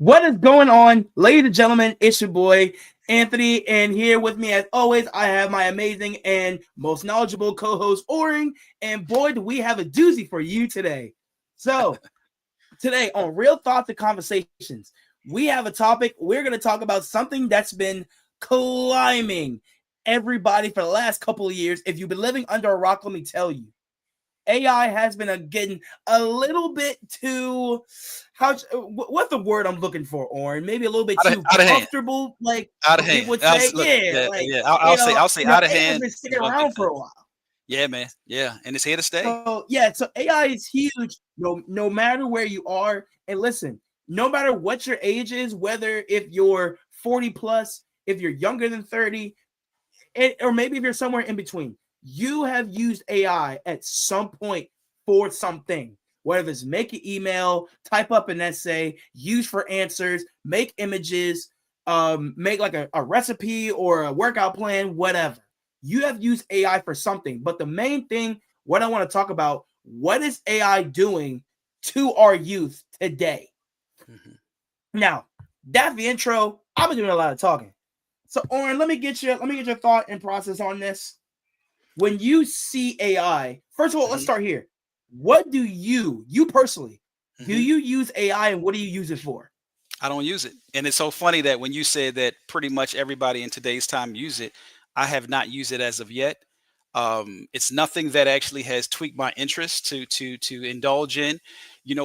What is going on, ladies and gentlemen? It's your boy Anthony, and here with me, as always, I have my amazing and most knowledgeable co-host Oring. And boy, do we have a doozy for you today. So, today on Real Thoughts and Conversations, we have a topic. We're going to talk about something that's been climbing everybody for the last couple of years. If you've been living under a rock, let me tell you, AI has been getting a little bit too what's the word I'm looking for, Oren? Maybe a little bit too Out of hand, comfortable, like out of what people hand. would say. Look, Yeah, yeah, like yeah. I'll say out of AI has hand been is sticking one big around for thing. a while. Yeah, man. Yeah, and it's here to stay. So AI is huge. No matter where you are, and listen, no matter what your age is, whether if you're 40 plus, if you're younger than 30, or maybe if you're somewhere in between, you have used AI at some point for something. Whether it's make an email, type up an essay, use for answers, make images, make like a recipe or a workout plan, whatever. You have used AI for something. But the main thing, what I want to talk about, what is AI doing to our youth today? Mhm. Now, that's the intro. I've been doing a lot of talking. So, Oren, let me get your thought and process on this. When you see AI, first of all, let's Mhm. start here. What do you personally, do Mhm. you use AI and what do you use it for? I don't use it, and it's so funny that when you said that pretty much everybody in today's time use it, I have not used it as of yet. It's nothing that actually has tweaked my interest to indulge in.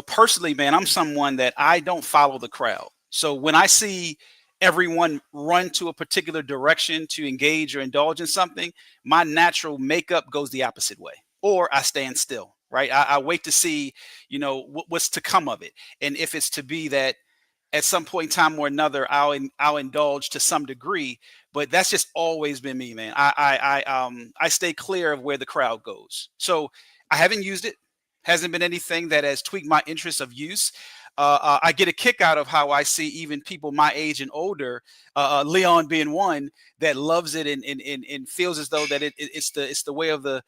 Personally, man, I'm someone that I don't follow the crowd. So when I see everyone run to a particular direction to engage or indulge in something, my natural makeup goes the opposite way, or I stand still. Right, I wait to see, what's to come of it, and if it's to be that at some point in time or another, I'll indulge to some degree, but that's just always been me, man. I stay clear of where the crowd goes. So I haven't used it. Hasn't been anything that has tweaked my interest of use. I get a kick out of how I see even people my age and older, Leon being one, that loves it and feels as though that it's the way of the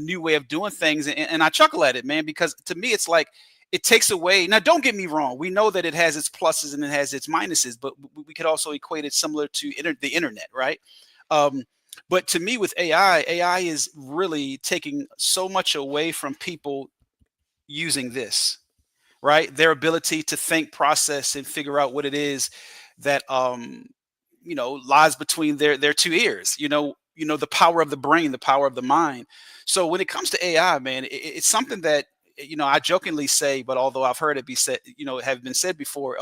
new way of doing things, and I chuckle at it, man, because to me it's like it takes away. Now, don't get me wrong. We know that it has its pluses and it has its minuses, but we could also equate it similar to the internet, right? Um, but to me, with AI is really taking so much away from people using this, right? Their ability to think, process, and figure out what it is that lies between their two ears. The power of the brain, the power of the mind. So when it comes to AI, man, it's something that I jokingly say, but although I've heard it be said, have been said before,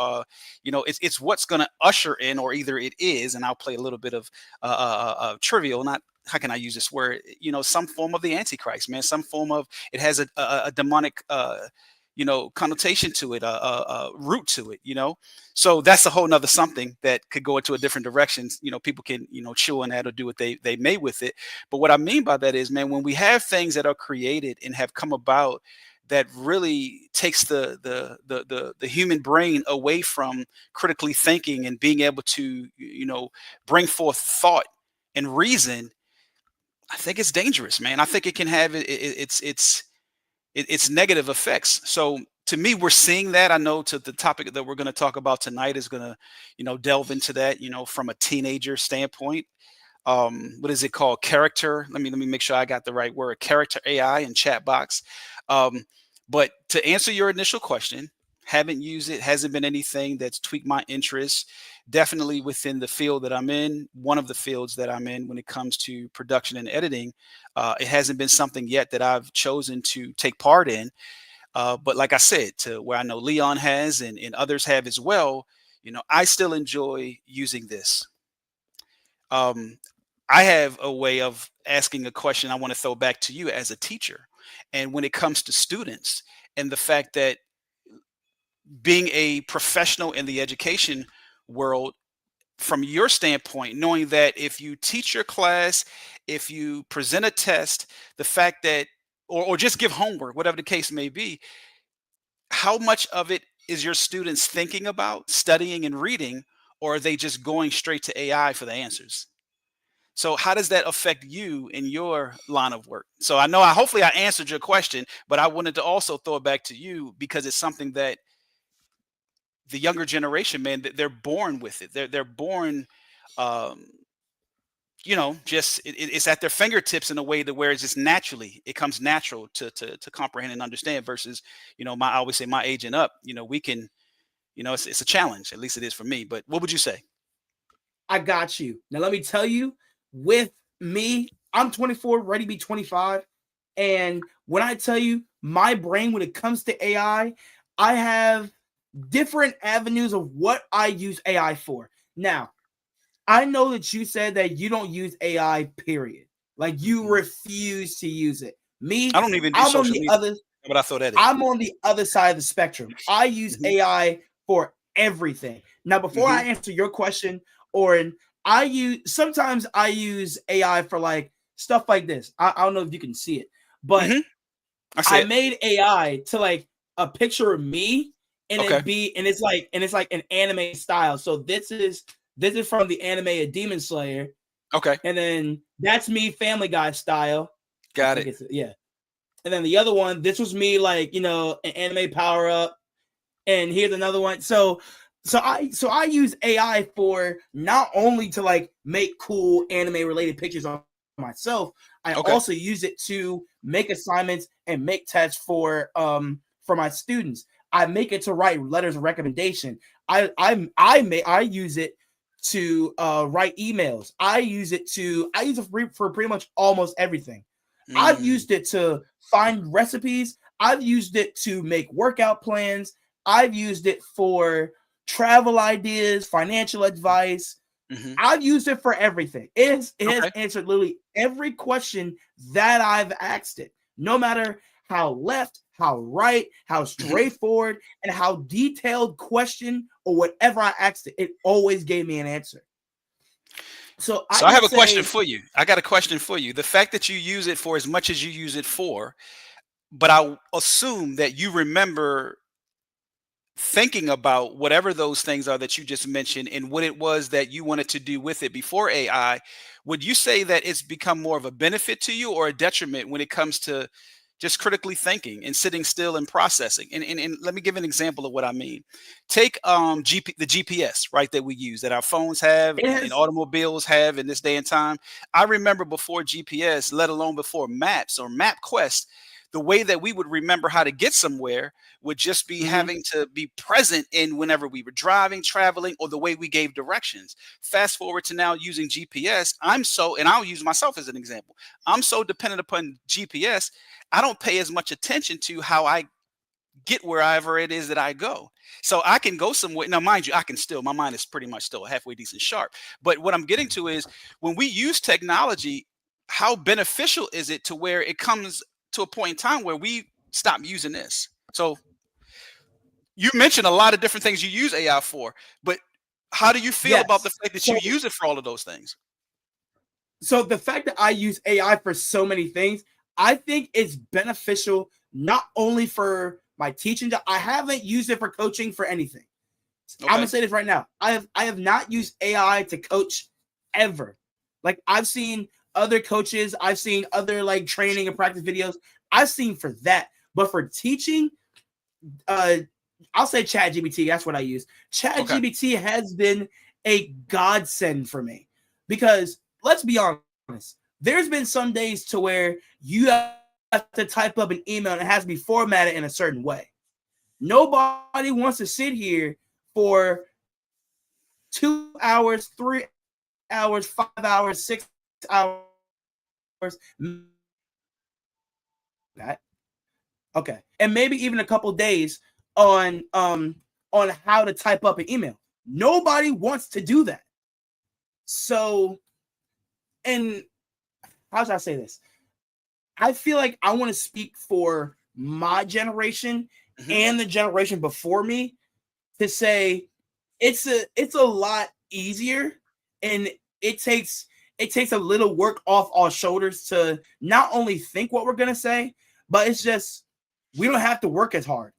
it's what's going to usher in, or either it is, and I'll play a little bit of trivial, not how can I use this word? Some form of the Antichrist, man. Some form of it has a demonic connotation to it, root to it, so that's a whole nother something that could go into a different direction. People can chew on that or do what they may with it. But what I mean by that is, man, when we have things that are created and have come about that really takes the human brain away from critically thinking and being able to bring forth thought and reason, I think it's dangerous, man. I think it can have its negative effects. So to me, we're seeing that. I know to the topic that we're going to talk about tonight is going to, delve into that, from a teenager standpoint. What is it called? Character. Let me make sure I got the right word. Character AI and chat box. Um, but to answer your initial question, haven't used it. Hasn't been anything that's tweaked my interest. Definitely within the field that I'm in, one of the fields that I'm in when it comes to production and editing, it hasn't been something yet that I've chosen to take part in. But like I said, to where I know Leon has and others have as well, I still enjoy using this. Um, I have a way of asking a question I want to throw back to you as a teacher. And when it comes to students and the fact that being a professional in the education world, from your standpoint, knowing that if you teach your class, if you present a test, the fact that, or just give homework, whatever the case may be, how much of it is your students thinking about, studying, and reading, or are they just going straight to AI for the answers? So how does that affect you in your line of work? So hopefully I answered your question, but I wanted to also throw it back to you because it's something that the younger generation, man, they're born with it. They're born, um, just it's at their fingertips in a way to where it's just naturally it comes natural to comprehend and understand. Versus, I always say my age and up, we can, it's a challenge. At least it is for me. But what would you say? I got you. Now let me tell you, with me, I'm 24, ready to be 25. And when I tell you my brain, when it comes to AI, I have different avenues of what I use AI for. Now, I know that you said that you don't use AI, period. Like you refuse to use it. Me, I don't even do I'm on social the media, other. but I throw that in. I'm on the other side of the spectrum. I use AI for everything. Now, before I answer your question, Oren, sometimes I use AI for like stuff like this. I don't know if you can see it, but I made AI to like a picture of me, and Okay. it's like an anime style. So this is from the anime of Demon Slayer. Okay. And then that's me, Family Guy style. Got it. Yeah. And then the other one, this was me, like, an anime power up. And here's another one. So I use AI for not only to like make cool anime related pictures on myself. I also use it to make assignments and make tests for my students. I make it to write letters of recommendation. I use it to write emails. I use it for pretty much almost everything. I've used it to find recipes. I've used it to make workout plans. I've used it for travel ideas, financial advice. I've used it for everything. It has answered literally every question that I've asked it, no matter how left, how right, how straightforward, and how detailed question or whatever I asked it, it always gave me an answer. So I have a question for you. I got a question for you. The fact that you use it for as much as you use it for, but I assume that you remember thinking about whatever those things are that you just mentioned and what it was that you wanted to do with it before AI. Would you say that it's become more of a benefit to you or a detriment when it comes to just critically thinking and sitting still and processing? And let me give an example of what I mean. Take the GPS, right, that we use, that our phones have and automobiles have in this day and time. I remember before GPS, let alone before maps or MapQuest, the way that we would remember how to get somewhere would just be having to be present in whenever we were driving, traveling, or the way we gave directions. Fast forward to now using GPS, and I'll use myself as an example. I'm so dependent upon GPS, I don't pay as much attention to how I get wherever it is that I go. So I can go somewhere. Now, mind you, my mind is pretty much still halfway decent sharp. But what I'm getting to is when we use technology, how beneficial is it to where it comes to a point in time where we stop using this? So you mentioned a lot of different things you use AI for, but how do you feel about the fact that you use it for all of those things? So the fact that I use AI for so many things, I think it's beneficial not only for my teaching job. I haven't used it for coaching for anything. I'm gonna say this right now. I have not used AI to coach ever. Like I've seen other coaches, I've seen other like training and practice videos. I've seen for that, but for teaching, I'll say ChatGPT. That's what I use. ChatGPT has been a godsend for me because let's be honest. There's been some days to where you have to type up an email and it has to be formatted in a certain way. Nobody wants to sit here for 2 hours, 3 hours, 5 hours, 6 hours. That okay, and maybe even a couple days on how to type up an email. Nobody wants to do that. So, and how should I say this? I feel like I want to speak for my generation and the generation before me to say it's a lot easier, and it takes a little work off our shoulders to not only think what we're gonna say, but it's just we don't have to work as hard.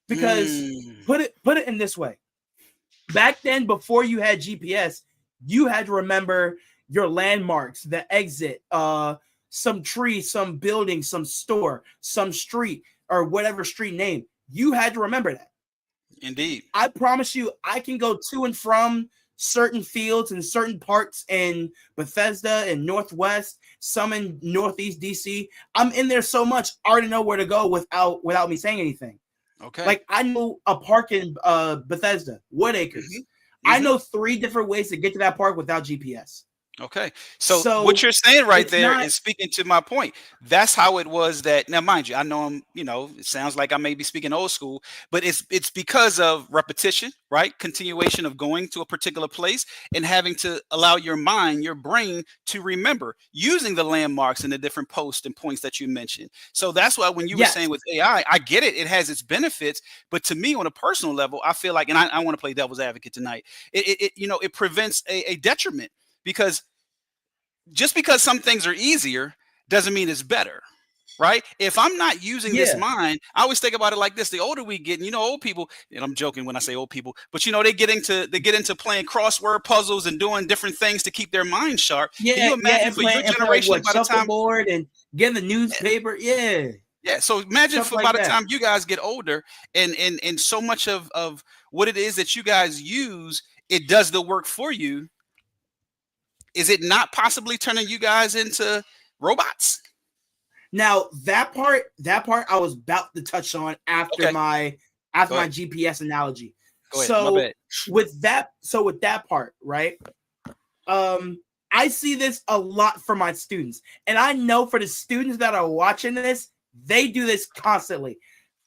Because put it in this way. Back then, before you had GPS, you had to remember your landmarks, the exit, some tree, some building, some store, some street, or whatever street name. You had to remember that. Indeed. I promise you, I can go to and from certain fields and certain parts in Bethesda and Northwest, some in Northeast DC. I'm in there so much, I already know where to go without me saying anything. Okay. Like I know a park in Bethesda, Woodacres. I know 3 different ways to get to that park without GPS. Okay. So what you're saying right there is speaking to my point. That's how it was that now, mind you, I know I'm, it sounds like I may be speaking old school, but it's because of repetition, right? Continuation of going to a particular place and having to allow your mind, your brain to remember using the landmarks and the different posts and points that you mentioned. So that's why when you were saying with AI, I get it. It has its benefits, but to me on a personal level, I feel like, and I want to play devil's advocate tonight. It prevents a detriment. Because just because some things are easier doesn't mean it's better, right? If I'm not using this mind, I always think about it like this: the older we get, and old people, and I'm joking when I say old people, but they get into playing crossword puzzles and doing different things to keep their mind sharp. Yeah, can you imagine and for your generation by the time board and getting the newspaper? Yeah. So imagine by the time you guys get older, and so much of what it is that you guys use, it does the work for you. Is it not possibly turning you guys into robots? Now that part I was about to touch on after my GPS analogy. So with that part, right? I see this a lot for my students, and I know for the students that are watching this, they do this constantly.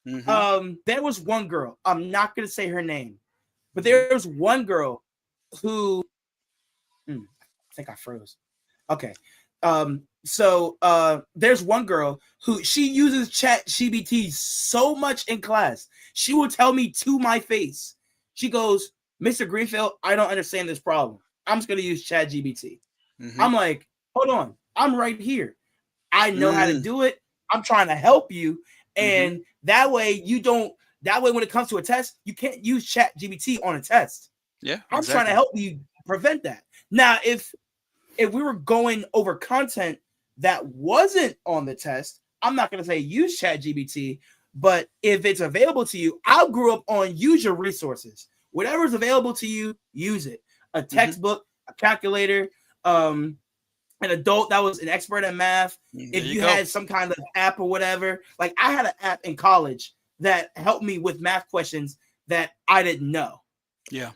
There was one girl, I'm not gonna say her name, but there was one girl who I think I froze. Okay. So there's one girl who she uses ChatGPT so much in class. She will tell me to my face. She goes, "Mr. Greenfield, I don't understand this problem. I'm just going to use ChatGPT." I'm like, hold on. I'm right here. I know how to do it. I'm trying to help you. And that way when it comes to a test, you can't use ChatGPT on a test. Yeah. I'm trying to help you prevent that. Now, if we were going over content that wasn't on the test, I'm not going to say use ChatGPT, but if it's available to you, I grew up on use your resources. Whatever's available to you, use it. A textbook, a calculator, an adult that was an expert in math. If you had some kind of app or whatever, like I had an app in college that helped me with math questions that I didn't know. Yeah.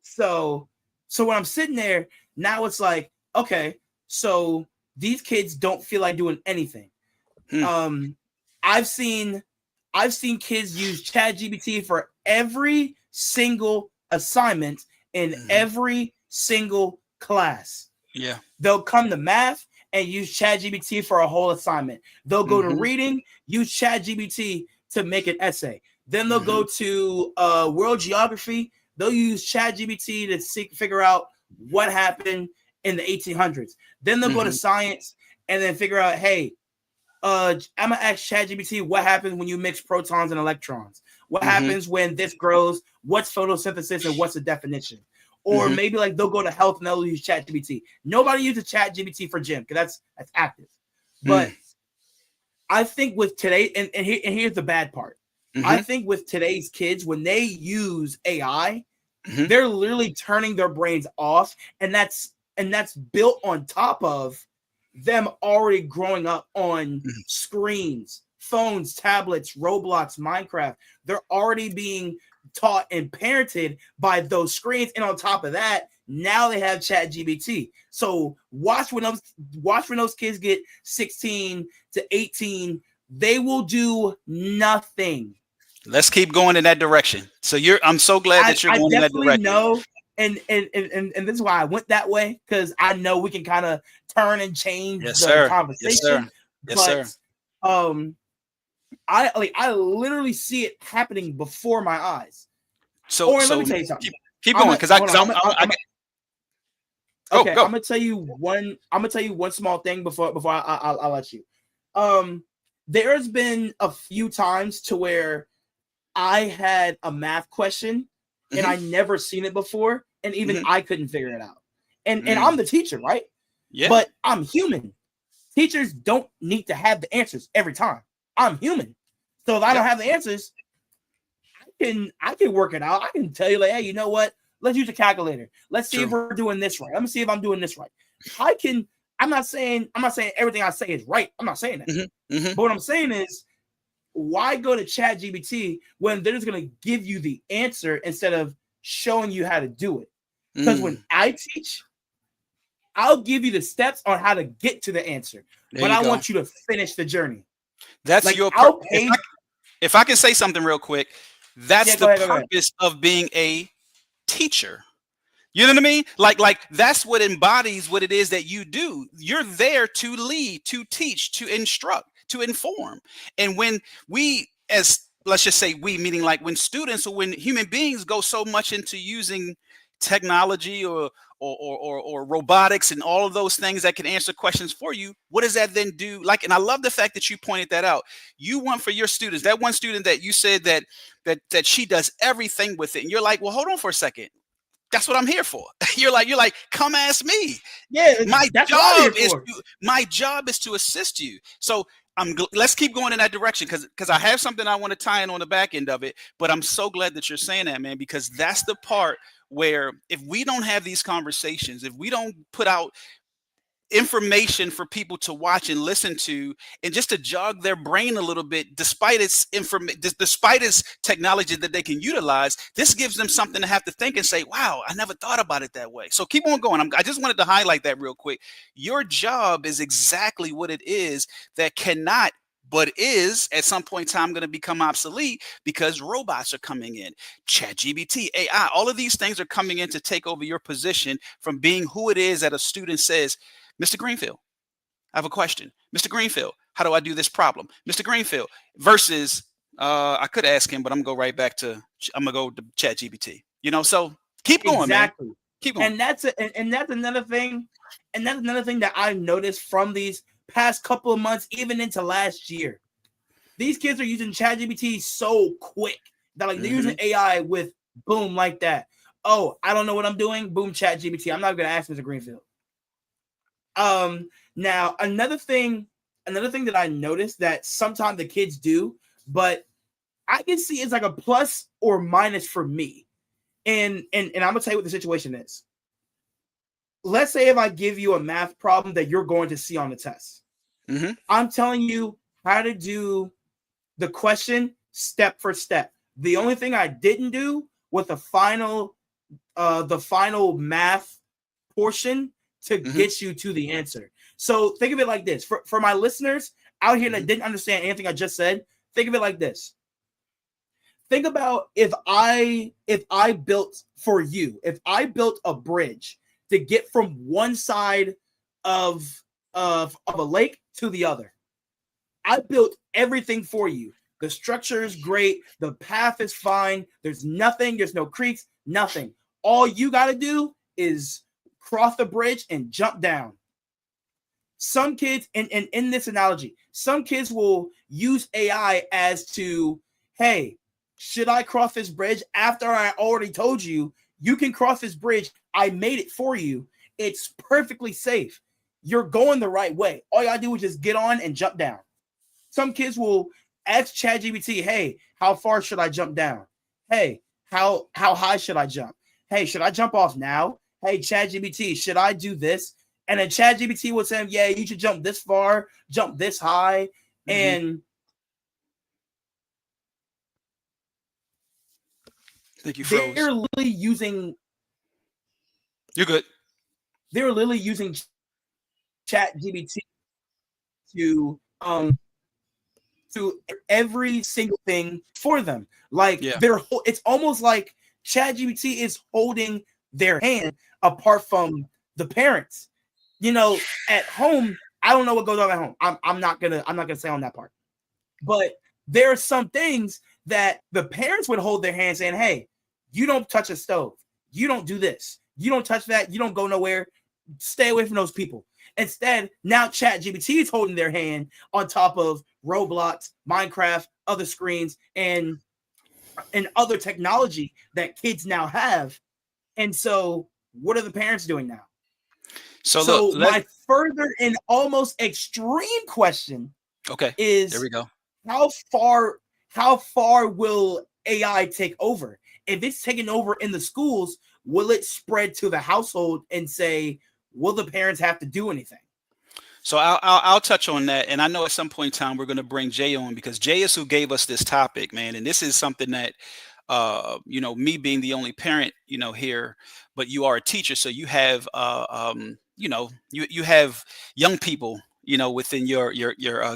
So when I'm sitting there, now it's like, okay, so these kids don't feel like doing anything. I've seen kids use ChatGPT for every single assignment in every single class. Yeah. They'll come to math and use ChatGPT for a whole assignment. They'll go to reading, use ChatGPT to make an essay. Then they'll go to world geography. They'll use ChatGPT to figure out what happened in the 1800s. Then they'll go to science and then figure out, hey, I'm gonna ask ChatGPT what happens when you mix protons and electrons. What happens when this grows? What's photosynthesis and what's the definition? Or maybe like they'll go to health and they'll use ChatGPT. Nobody uses ChatGPT for gym because that's active. But I think with today, and here's the bad part. I think with today's kids, when they use AI, they're literally turning their brains off, and that's built on top of them already growing up on screens, phones, tablets, Roblox, Minecraft. They're already being taught and parented by those screens, and on top of that, now they have ChatGPT. So watch when those kids get 16 to 18, they will do nothing. Let's keep going in that direction. So I'm so glad that you're going in that direction. Know, and this is why I went that way, because I know we can kind of turn and change the conversation. Yes, sir. I literally see it happening before my eyes. So let me tell you something. Keep going, because I'm gonna tell you one small thing before I'll let you. There's been a few times to where I had a math question and I never seen it before, and even I couldn't figure it out. And I'm the teacher, right? Yeah. But I'm human. Teachers don't need to have the answers every time. I'm human. So if I don't have the answers, I can work it out. I can tell you like, hey, you know what? Let's use a calculator. Let's see if we're doing this right. Let me see if I'm doing this right. I'm not saying everything I say is right. I'm not saying that. But what I'm saying is, why go to ChatGPT when they're just going to give you the answer instead of showing you how to do it? Because when I teach, I'll give you the steps on how to get to the answer, but I want you to finish the journey. That's like, your purpose. If I can say something real quick, that's the purpose of being a teacher. You know what I mean? Like that's what embodies what it is that you do. You're there to lead, to teach, to instruct, to inform. And when we, as let's just say we, meaning like when students or when human beings go so much into using technology or robotics and all of those things that can answer questions for you, what does that then do? Like, and I love the fact that you pointed that out. You want for your students, that one student that you said that she does everything with it, and you're like, well, hold on for a second. That's what I'm here for. You're like, come ask me. Yeah, my job is to assist you. So let's keep going in that direction because I have something I want to tie in on the back end of it. But I'm so glad that you're saying that, man, because that's the part where if we don't have these conversations, if we don't put out information for people to watch and listen to, and just to jog their brain a little bit, despite its technology that they can utilize, this gives them something to have to think and say, wow, I never thought about it that way. So keep on going. I just wanted to highlight that real quick. Your job is exactly what it is that cannot, but is at some point in time going to become obsolete because robots are coming in. ChatGPT, AI, all of these things are coming in to take over your position from being who it is that a student says, Mr. Greenfield, I have a question. Mr. Greenfield, how do I do this problem? Mr. Greenfield, versus I could ask him, but I'm gonna go to ChatGPT. So keep going, man. Keep going. And that's another thing. And that's another thing that I've noticed from these past couple of months, even into last year. These kids are using ChatGPT so quick that they're using AI with boom like that. Oh, I don't know what I'm doing. Boom, ChatGPT. I'm not gonna ask Mr. Greenfield. Now another thing that I noticed that sometimes the kids do, but I can see it's like a plus or minus for me. And I'm gonna tell you what the situation is. Let's say if I give you a math problem that you're going to see on the test. I'm telling you how to do the question step for step. The only thing I didn't do with the final math portion to get you to the answer. So think of it like this. For my listeners out here that didn't understand anything I just said, think of it like this. Think about if I built a bridge to get from one side of a lake to the other. I built everything for you. The structure is great. The path is fine. There's no creeks, nothing. All you got to do is cross the bridge and jump down. Some kids, and in this analogy, some kids will use AI as to, hey, should I cross this bridge after I already told you can cross this bridge? I made it for you. It's perfectly safe. You're going the right way. All you gotta do is just get on and jump down. Some kids will ask ChatGPT, hey, how far should I jump down? Hey, how high should I jump? Hey, should I jump off now? Hey, ChatGPT, should I do this? And then ChatGPT will say, yeah, you should jump this far, jump this high. And I think you froze. They're literally using. You're good. They're literally using ChatGPT to every single thing for them. Like it's almost like ChatGPT is holding their hand apart from the parents. At home, I don't know what goes on at home. I'm not gonna say on that part. But there are some things that the parents would hold their hand saying, hey, you don't touch a stove. You don't do this. You don't touch that. You don't go nowhere. Stay away from those people. Instead, now ChatGPT is holding their hand on top of Roblox, Minecraft, other screens, and other technology that kids now have. And so what are the parents doing now? So my further and almost extreme question is, there we go. How far will AI take over? If it's taking over in the schools, will it spread to the household and say, will the parents have to do anything? So I'll touch on that, and I know at some point in time we're going to bring Jay on because Jay is who gave us this topic, man, and this is something that me being the only parent, here, but you are a teacher, so you have you have young people, within your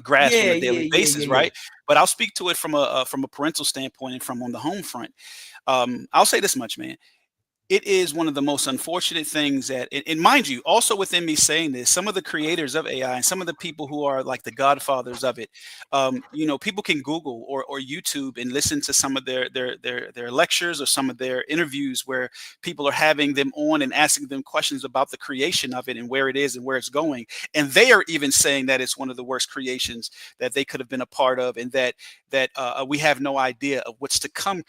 grasp on Yeah, a yeah, daily yeah, yeah, basis, yeah. right? But I'll speak to it from a parental standpoint and from on the home front. I'll say this much, man. It is one of the most unfortunate things that, and mind you, also within me saying this, some of the creators of AI and some of the people who are like the godfathers of it, people can Google or YouTube and listen to some of their lectures or some of their interviews where people are having them on and asking them questions about the creation of it and where it is and where it's going, and they are even saying that it's one of the worst creations that they could have been a part of, and that we have no idea of what's to come.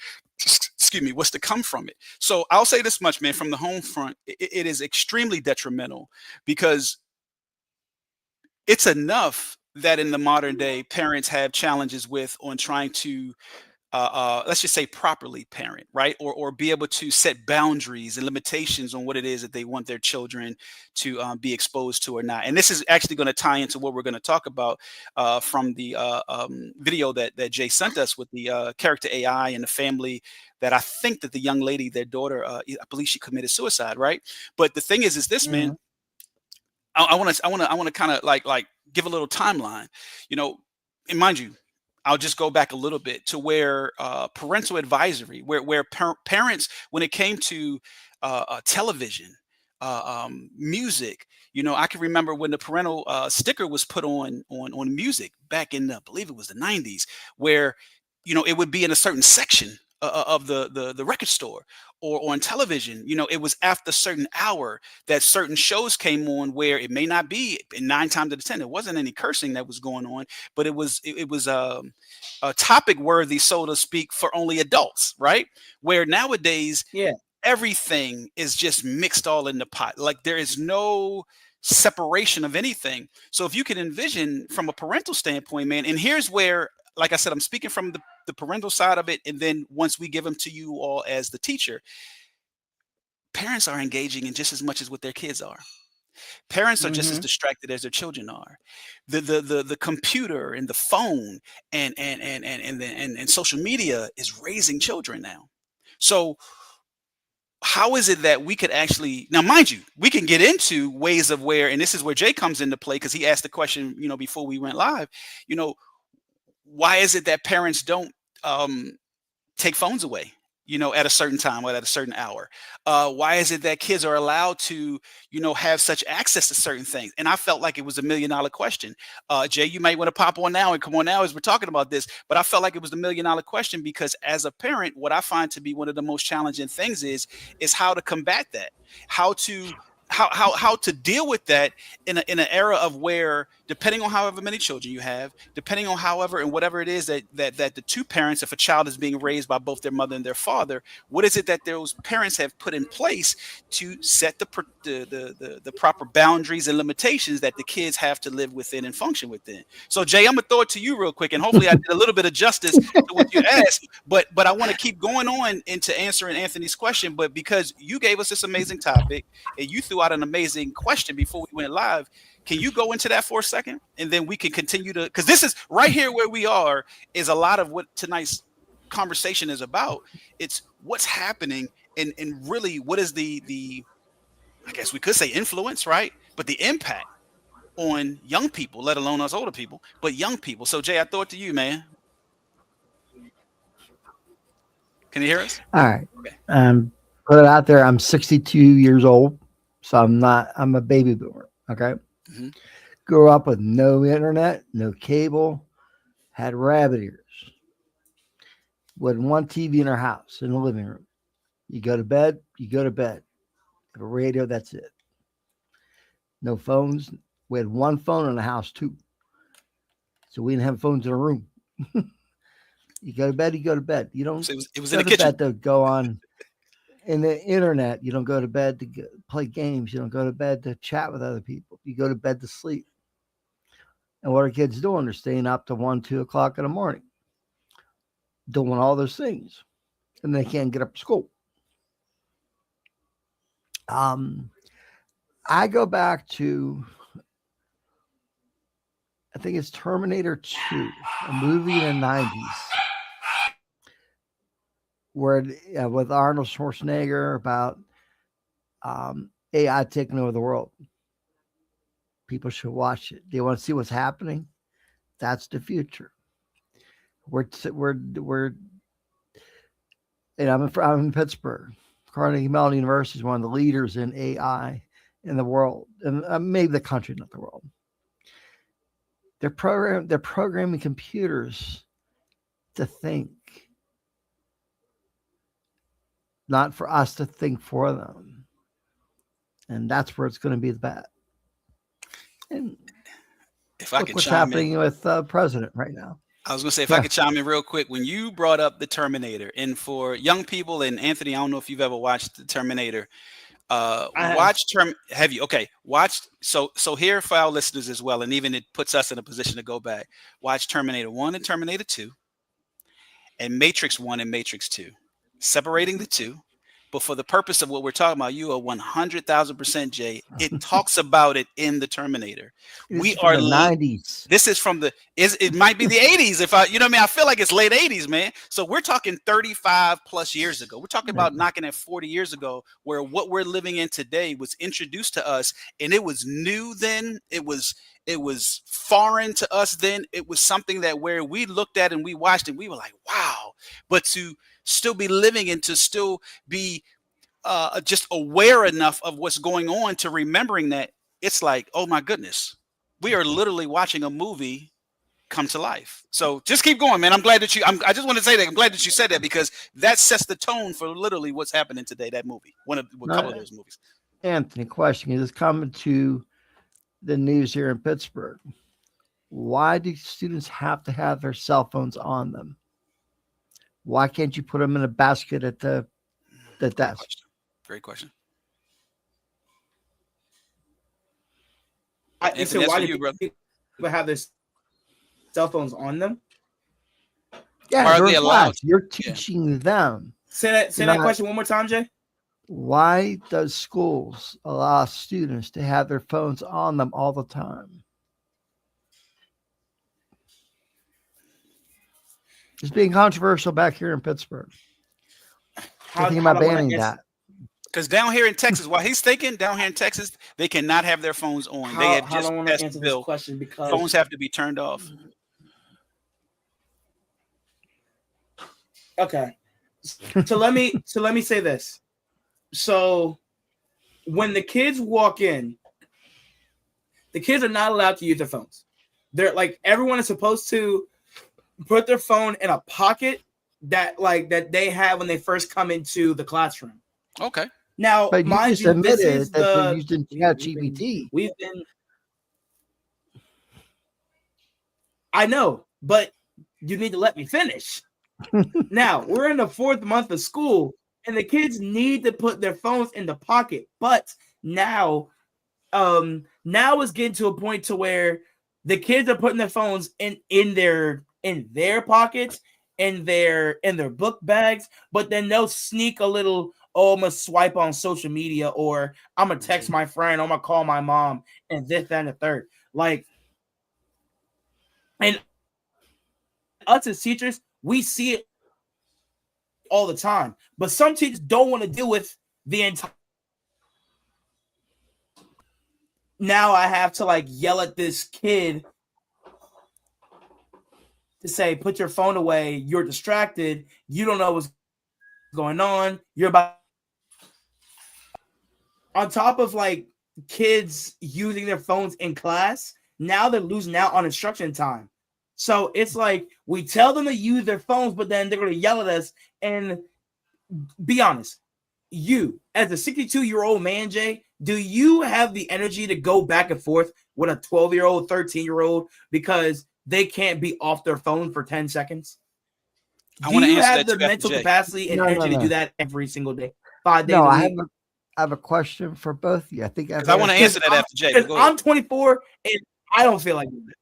Excuse me, what's to come from it. So I'll say this much, man, from the home front, it is extremely detrimental because it's enough that in the modern day parents have challenges with on trying to let's just say properly parent, right? Or be able to set boundaries and limitations on what it is that they want their children to be exposed to or not. And this is actually going to tie into what we're going to talk about from the video that Jay sent us with the character AI and the family that I think that the young lady, their daughter, I believe she committed suicide, right? But the thing is this, man, Mhm. I want to kind of like give a little timeline, you know, and mind you, I'll just go back a little bit to where parental advisory, where parents, when it came to television, music, I can remember when the parental sticker was put on music back in, I believe it was the '90s, where it would be in a certain section of the record store or on television. It was after a certain hour that certain shows came on where it may not be, and 9 times out of 10 there wasn't any cursing that was going on, but it was a topic worthy, so to speak, for only adults, right? Where nowadays Yeah. everything is just mixed all in the pot, like there is no separation of anything. So if you can envision from a parental standpoint, man, and here's where, like I said, I'm speaking from the parental side of it, and then once we give them to you all as the teacher, parents are engaging in just as much as what their kids are. Parents are just as Mhm. distracted as their children are. The computer and the phone and social media is raising children now. So how is it that we could actually, now mind you, we can get into ways of where, and this is where Jay comes into play because he asked the question, before we went live, you know, why is it that parents don't um take phones away, at a certain time or at a certain hour? Why is it that kids are allowed to, have such access to certain things? And I felt like it was $1 million question. Jay, you might want to pop on now and come on now as we're talking about this, but I felt like it was $1 million question because as a parent, what I find to be one of the most challenging things is how to combat that, how to how to deal with that in an era of where, depending on however many children you have, depending on however and whatever it is that the two parents, if a child is being raised by both their mother and their father, what is it that those parents have put in place to set the proper boundaries and limitations that the kids have to live within and function within? So Jay, I'm gonna throw it to you real quick, and hopefully I did a little bit of justice to what you asked, but I want to keep going on into answering Anthony's question. But because you gave us this amazing topic and you threw out an amazing question before we went live, can you go into that for a second? And then we can continue to, because this is right here where we are, is a lot of what tonight's conversation is about. It's what's happening and really what is the I guess we could say influence, right? But the impact on young people, let alone us older people, but young people. So Jay, I throw it to you, man. Can you hear us? All right. Okay. Put it out there. I'm 62 years old, so I'm a baby boomer. Okay. Hmm. Grew up with no internet, no cable, had rabbit ears. With one TV in our house in the living room. You go to bed, you go to bed. Have a radio, that's it. No phones. We had one phone in the house too. So we didn't have phones in a room. You go to bed, you go to bed. You don't So it was in go the to kitchen. bed to go on in the internet. You don't go to bed to play games. You don't go to bed to chat with other people. You go to bed to sleep. And what are kids doing? They're staying up to 1, 2 o'clock in the morning, doing all those things. and they can't get up to school. I go back to, I think it's Terminator 2, a movie in the 90s, where with Arnold Schwarzenegger about AI taking over the world. People should watch it. They want to see what's happening. That's the future. We're and I'm in Pittsburgh. Carnegie Mellon University is one of the leaders in AI in the world, and maybe the country, not the world. They're programming computers to think, not for us to think for them. And that's where it's going to be the bet. And if I look could what's chime happening in, with the president right now. I was going to say, if I could chime in real quick, when you brought up the Terminator, and for young people, and Anthony, I don't know if you've ever watched the Terminator. Have you? Okay, watch. So here for our listeners as well, and even it puts us in a position to go back. Watch Terminator 1 and Terminator 2, and Matrix 1 and Matrix 2, separating the two. But for the purpose of what we're talking about, you are 100,000%, Jay. It talks about it in the Terminator. We are the 90s. This is from it might be the 80s. If I, you know what I mean? I feel like it's late 80s, man. So we're talking 35 plus years ago. We're talking about knocking at 40 years ago, where what we're living in today was introduced to us, and it was new then. It was foreign to us then. It was something that where we looked at and we watched and we were like, wow. But to still be living and to still be just aware enough of what's going on to remembering that, it's like, oh my goodness, we are literally watching a movie come to life. So just keep going, man. I'm glad that I just want to say that I'm glad that you said that, because that sets the tone for literally what's happening today. That movie, a couple of those movies. Anthony, question is coming to the news here in Pittsburgh. Why do students have to have their cell phones on them? Why can't you put them in a basket at the desk? Great question. You said, why do people have their cell phones on them? Yeah, are they allowed? You're teaching them. Say that question one more time, Jay. Why does schools allow students to have their phones on them all the time? It's being controversial back here in Pittsburgh. I think about banning that. Because down here in Texas, while he's thinking, down here in Texas, they cannot have their phones on. They have just passed the bill. Question because phones have to be turned off. Okay. So let me say this. So when the kids walk in, the kids are not allowed to use their phones. They're like, everyone is supposed to put their phone in a pocket that they have when they first come into the classroom. Okay. Now, but mind you, this is they're used in ChatGPT. I know, but you need to let me finish. Now, we're in the 4th month of school, and the kids need to put their phones in the pocket. But now it's getting to a point to where the kids are putting their phones in their pockets, in their book bags, but then they'll sneak a little, I'm gonna swipe on social media, or I'm gonna text my friend, I'm gonna call my mom, and this, that, and the third. Like, and us as teachers, we see it all the time, but some teachers don't want to deal with the entire. Now I have to yell at this kid to say, put your phone away. You're distracted. You don't know what's going on. You're about on top of kids using their phones in class. Now they're losing out on instruction time. So it's like we tell them to use their phones, but then they're going to yell at us. And be honest, you as a 62-year-old man, Jay, do you have the energy to go back and forth with a 12-year-old, 13-year-old because they can't be off their phone for 10 seconds? Do you have the mental capacity and energy to do that every single day, 5 days a week? I have a question for both of you. I think I want to answer that after Jay. I'm 24 and I don't feel like doing it.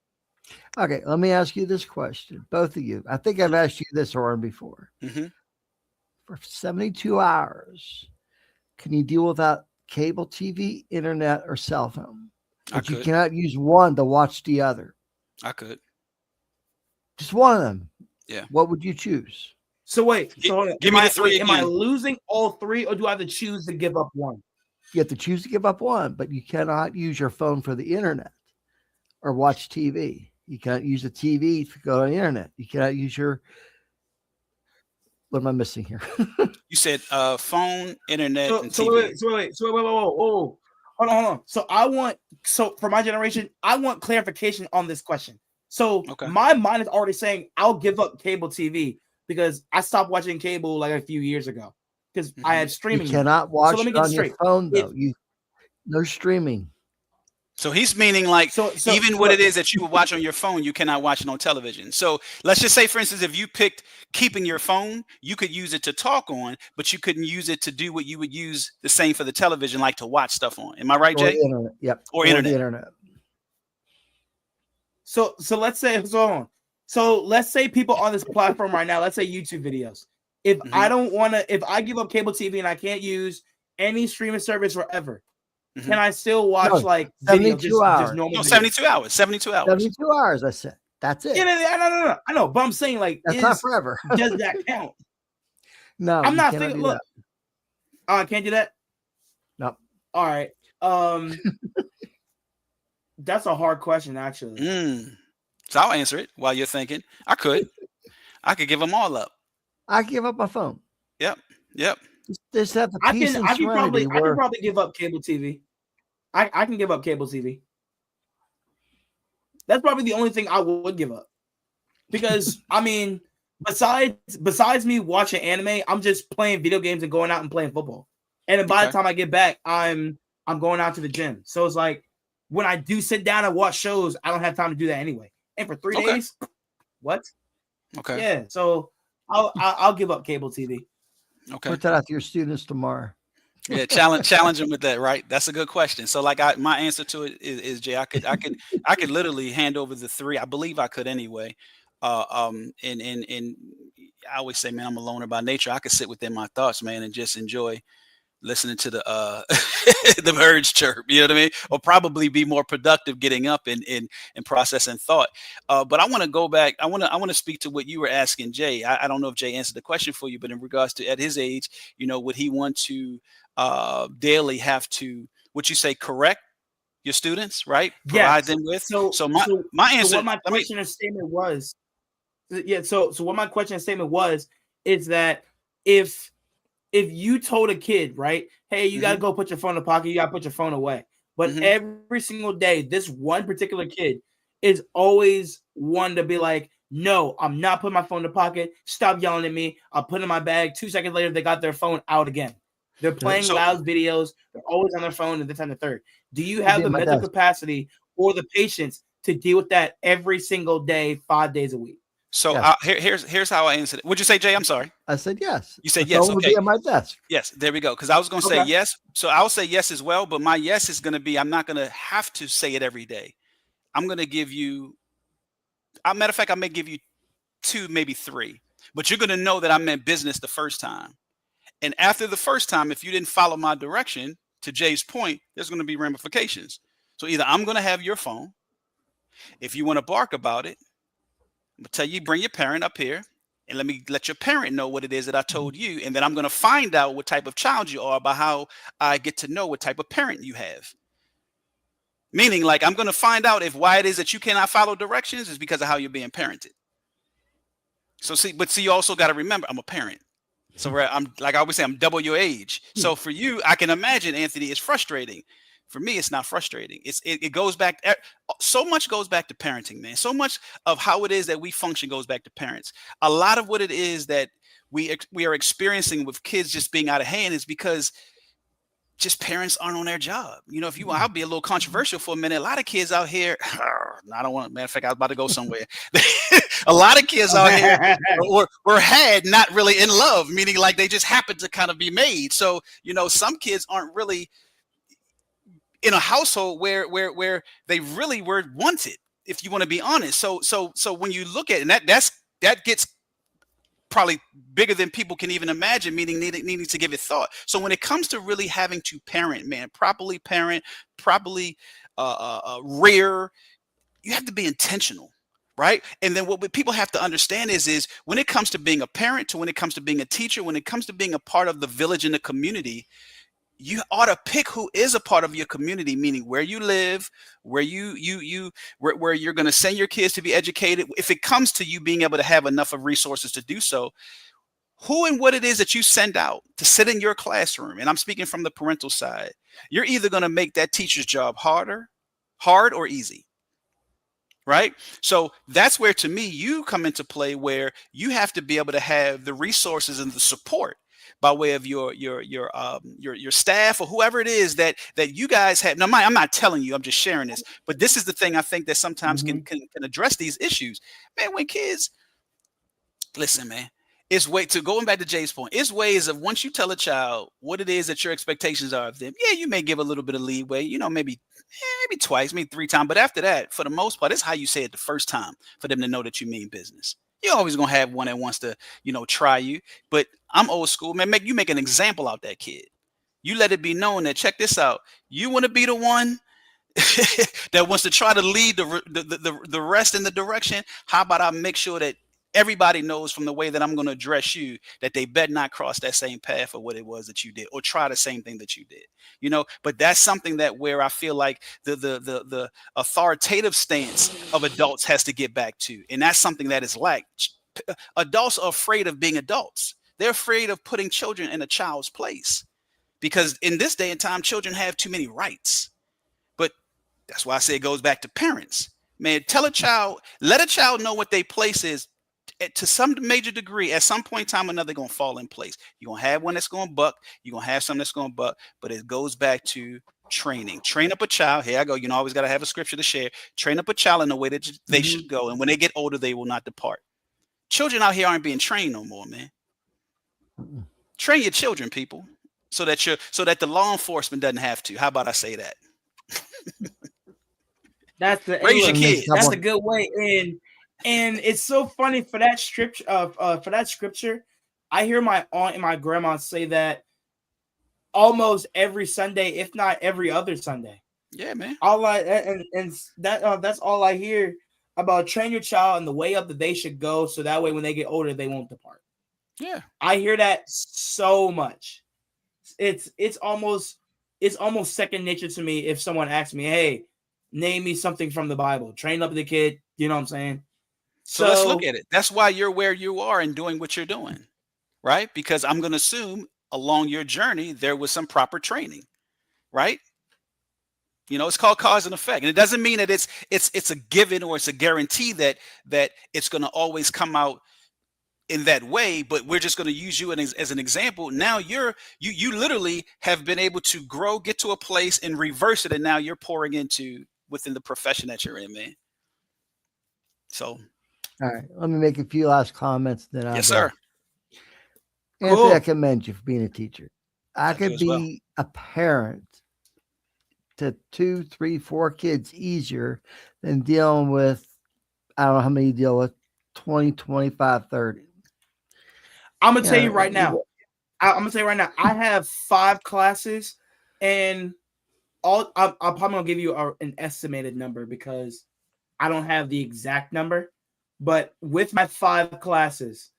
Okay, let me ask you this question, both of you. I think I've asked you this, Oren, before. Mm-hmm. for 72 hours, can you deal without cable TV, internet, or cell phone? But you could. cannot use one to watch the other. I could. Just one of them. Yeah. What would you choose? So wait, so Give me the three am I again. losing all three, or do I have to choose to give up one? You have to choose to give up one, but you cannot use your phone for the internet or watch TV. You cannot use the TV to go on the internet. You cannot use your. What am I missing here? You said phone, internet, and So TV. wait, whoa. Hold on. So for my generation, I want clarification on this question. So Okay. my mind is already saying I'll give up cable TV because I stopped watching cable like a few years ago because I had You streaming. cannot watch let me it get on your straight. phone though. No streaming. So he's meaning like So even what it is that you would watch on your phone, you cannot watch it on television. So let's just say, for instance, if you picked keeping your phone, you could use it to talk on, but you couldn't use it to do what you would use the same for the television, like to watch stuff on. Am I right, Or Jay? the internet. Yep. Or the internet. internet. So let's say let's say people on this platform right now, let's say YouTube videos. If Mhm. I don't want to, if I give up cable TV and I can't use any streaming service forever, Mhm. can I still watch No, like 72 hours. normal No, videos? 72 hours. 72 hours. 72 hours, I said. That's it. Yeah, no. I know, but I'm saying like, That's not forever. does that count? No, I'm you not cannot thinking. do Look, that. I can't do that. No. All right. That's a hard question, actually. So I'll answer it while you're thinking. I could give them all up. I give up my phone. Yep. Just have the I peace can and serenity where probably give up cable TV. I can give up cable TV. That's probably the only thing I would give up. Because I mean, besides me watching anime, I'm just playing video games and going out and playing football. And then by the time I get back, I'm going out to the gym. So it's like when I do sit down and watch shows, I don't have time to do that anyway. And for 3 days, what? Okay. Yeah. So I'll give up cable TV. Okay. put that out to your students tomorrow. Yeah, challenge them with that, right? That's a good question. So, like, my answer to it is Jay. I could literally hand over the three. I believe I could anyway. And I always say, man, I'm a loner by nature. I could sit within my thoughts, man, and just enjoy listening to the the birds chirp. You know what I mean? Or probably be more productive getting up and processing thought. But I want to go back. I want to speak to what you were asking Jay. I don't know if Jay answered the question for you, but in regards to at his age, would he want to daily have to, would you say, correct your students, right? Provide them with. So my answer. So what my question and statement was, So what my question and statement was is that if you told a kid, right, hey, you got to go put your phone in the pocket, you got to put your phone away. But every single day, this one particular kid is always one to be like, no, I'm not putting my phone in the pocket. Stop yelling at me. I'll put it in my bag. 2 seconds later, they got their phone out again. They're playing loud videos. They're always on their phone and this and the third. Do you have the mental capacity or the patience to deal with that every single day, 5 days a week? So Yes. here's how I answered it. What'd you say, Jay? I'm sorry. I said yes. You said The yes. phone would Okay. be at my desk. Yes, there we go. Because I was going to say yes. So I'll say yes as well. But my yes is going to be, I'm not going to have to say it every day. I'm going to give you, matter of fact, I may give you 2, maybe 3. But you're going to know that I meant business the first time. And after the first time, if you didn't follow my direction, to Jay's point, there's going to be ramifications. So either I'm going to have your phone. If you want to bark about it, I'm going to tell you, bring your parent up here and let your parent know what it is that I told you. And then I'm going to find out what type of child you are by how I get to know what type of parent you have. Meaning, like, I'm going to find out if why it is that you cannot follow directions is because of how you're being parented. So you also got to remember, I'm a parent. So I'm, like I always say, I'm double your age. So for you, I can imagine, Anthony, it's frustrating. For me, it's not frustrating. It goes back. So much goes back to parenting, man. So much of how it is that we function goes back to parents. A lot of what it is that we are experiencing with kids just being out of hand is because just parents aren't on their job. I'll be a little controversial for a minute. A lot of kids out here, I don't want, matter of fact, I was about to go somewhere. A lot of kids out here were had not really in love, meaning like they just happened to kind of be made. So, some kids aren't really in a household where they really were wanted, if you want to be honest. So when you look at it, and that gets probably bigger than people can even imagine, meaning needing to give it thought. So when it comes to really having to parent, properly rear, you have to be intentional, right? And then what people have to understand is when it comes to being a parent, to when it comes to being a teacher, when it comes to being a part of the village and the community, you ought to pick who is a part of your community, meaning where you live, where where you're going to send your kids to be educated. If it comes to you being able to have enough of resources to do so, who and what it is that you send out to sit in your classroom, and I'm speaking from the parental side, you're either going to make that teacher's job hard or easy. Right? So that's where, to me, you come into play, where you have to be able to have the resources and the support by way of your staff or whoever it is that you guys have. Now, I'm not telling you, I'm just sharing this, but this is the thing I think that sometimes can address these issues. Man, when kids, listen, man, it's going back to Jay's point, it's ways of, once you tell a child what it is that your expectations are of them, yeah, you may give a little bit of leeway, maybe twice, maybe 3 times. But after that, for the most part, it's how you say it the first time for them to know that you mean business. You're always going to have one that wants to, try you. But I'm old school, man. You make an example out that kid. You let it be known that, check this out, you want to be the one that wants to try to lead the rest in the direction. How about I make sure that everybody knows from the way that I'm going to address you that they better not cross that same path of what it was that you did, or try the same thing that you did, but that's something that where I feel like the authoritative stance of adults has to get back to. And that's something that is lacked. Adults are afraid of being adults. They're afraid of putting children in a child's place, because in this day and time, children have too many rights. But that's why I say it goes back to parents, man. Let a child know what their place is. To some major degree, at some point in time or another, they're going to fall in place. You're going to have one that's going to buck. You're going to have some that's going to buck. But it goes back to training. Train up a child. Here I go. Always got to have a scripture to share. Train up a child in the way that they should go. And when they get older, they will not depart. Children out here aren't being trained no more, man. Train your children, people, so that the law enforcement doesn't have to. How about I say that? Raise your kids. That's a good way. And it's so funny for that scripture. I hear my aunt and my grandma say that almost every Sunday, if not every other Sunday. Yeah, man. That's all I hear about. Train your child in the way up that they should go, so that way when they get older, they won't depart. Yeah, I hear that so much. It's almost second nature to me. If someone asks me, "Hey, name me something from the Bible," train up the kid. You know what I'm saying? So let's look at it. That's why you're where you are and doing what you're doing, right? Because I'm going to assume along your journey, there was some proper training, right? It's called cause and effect. And it doesn't mean that it's a given or it's a guarantee that it's going to always come out in that way, but we're just going to use you as an example. Now you literally have been able to grow, get to a place and reverse it. And now you're pouring into within the profession that you're in, man. So. All right, let me make a few last comments. Then yes, sir. Anthony, cool. I commend you for being a teacher. I could be a parent to 2, 3, 4 kids easier than dealing with, I don't know how many you deal with, 20, 25, 30. I'm going to tell you right now. I have 5 classes, and I'm probably going to give you an estimated number because I don't have the exact number. But with my 5 classes,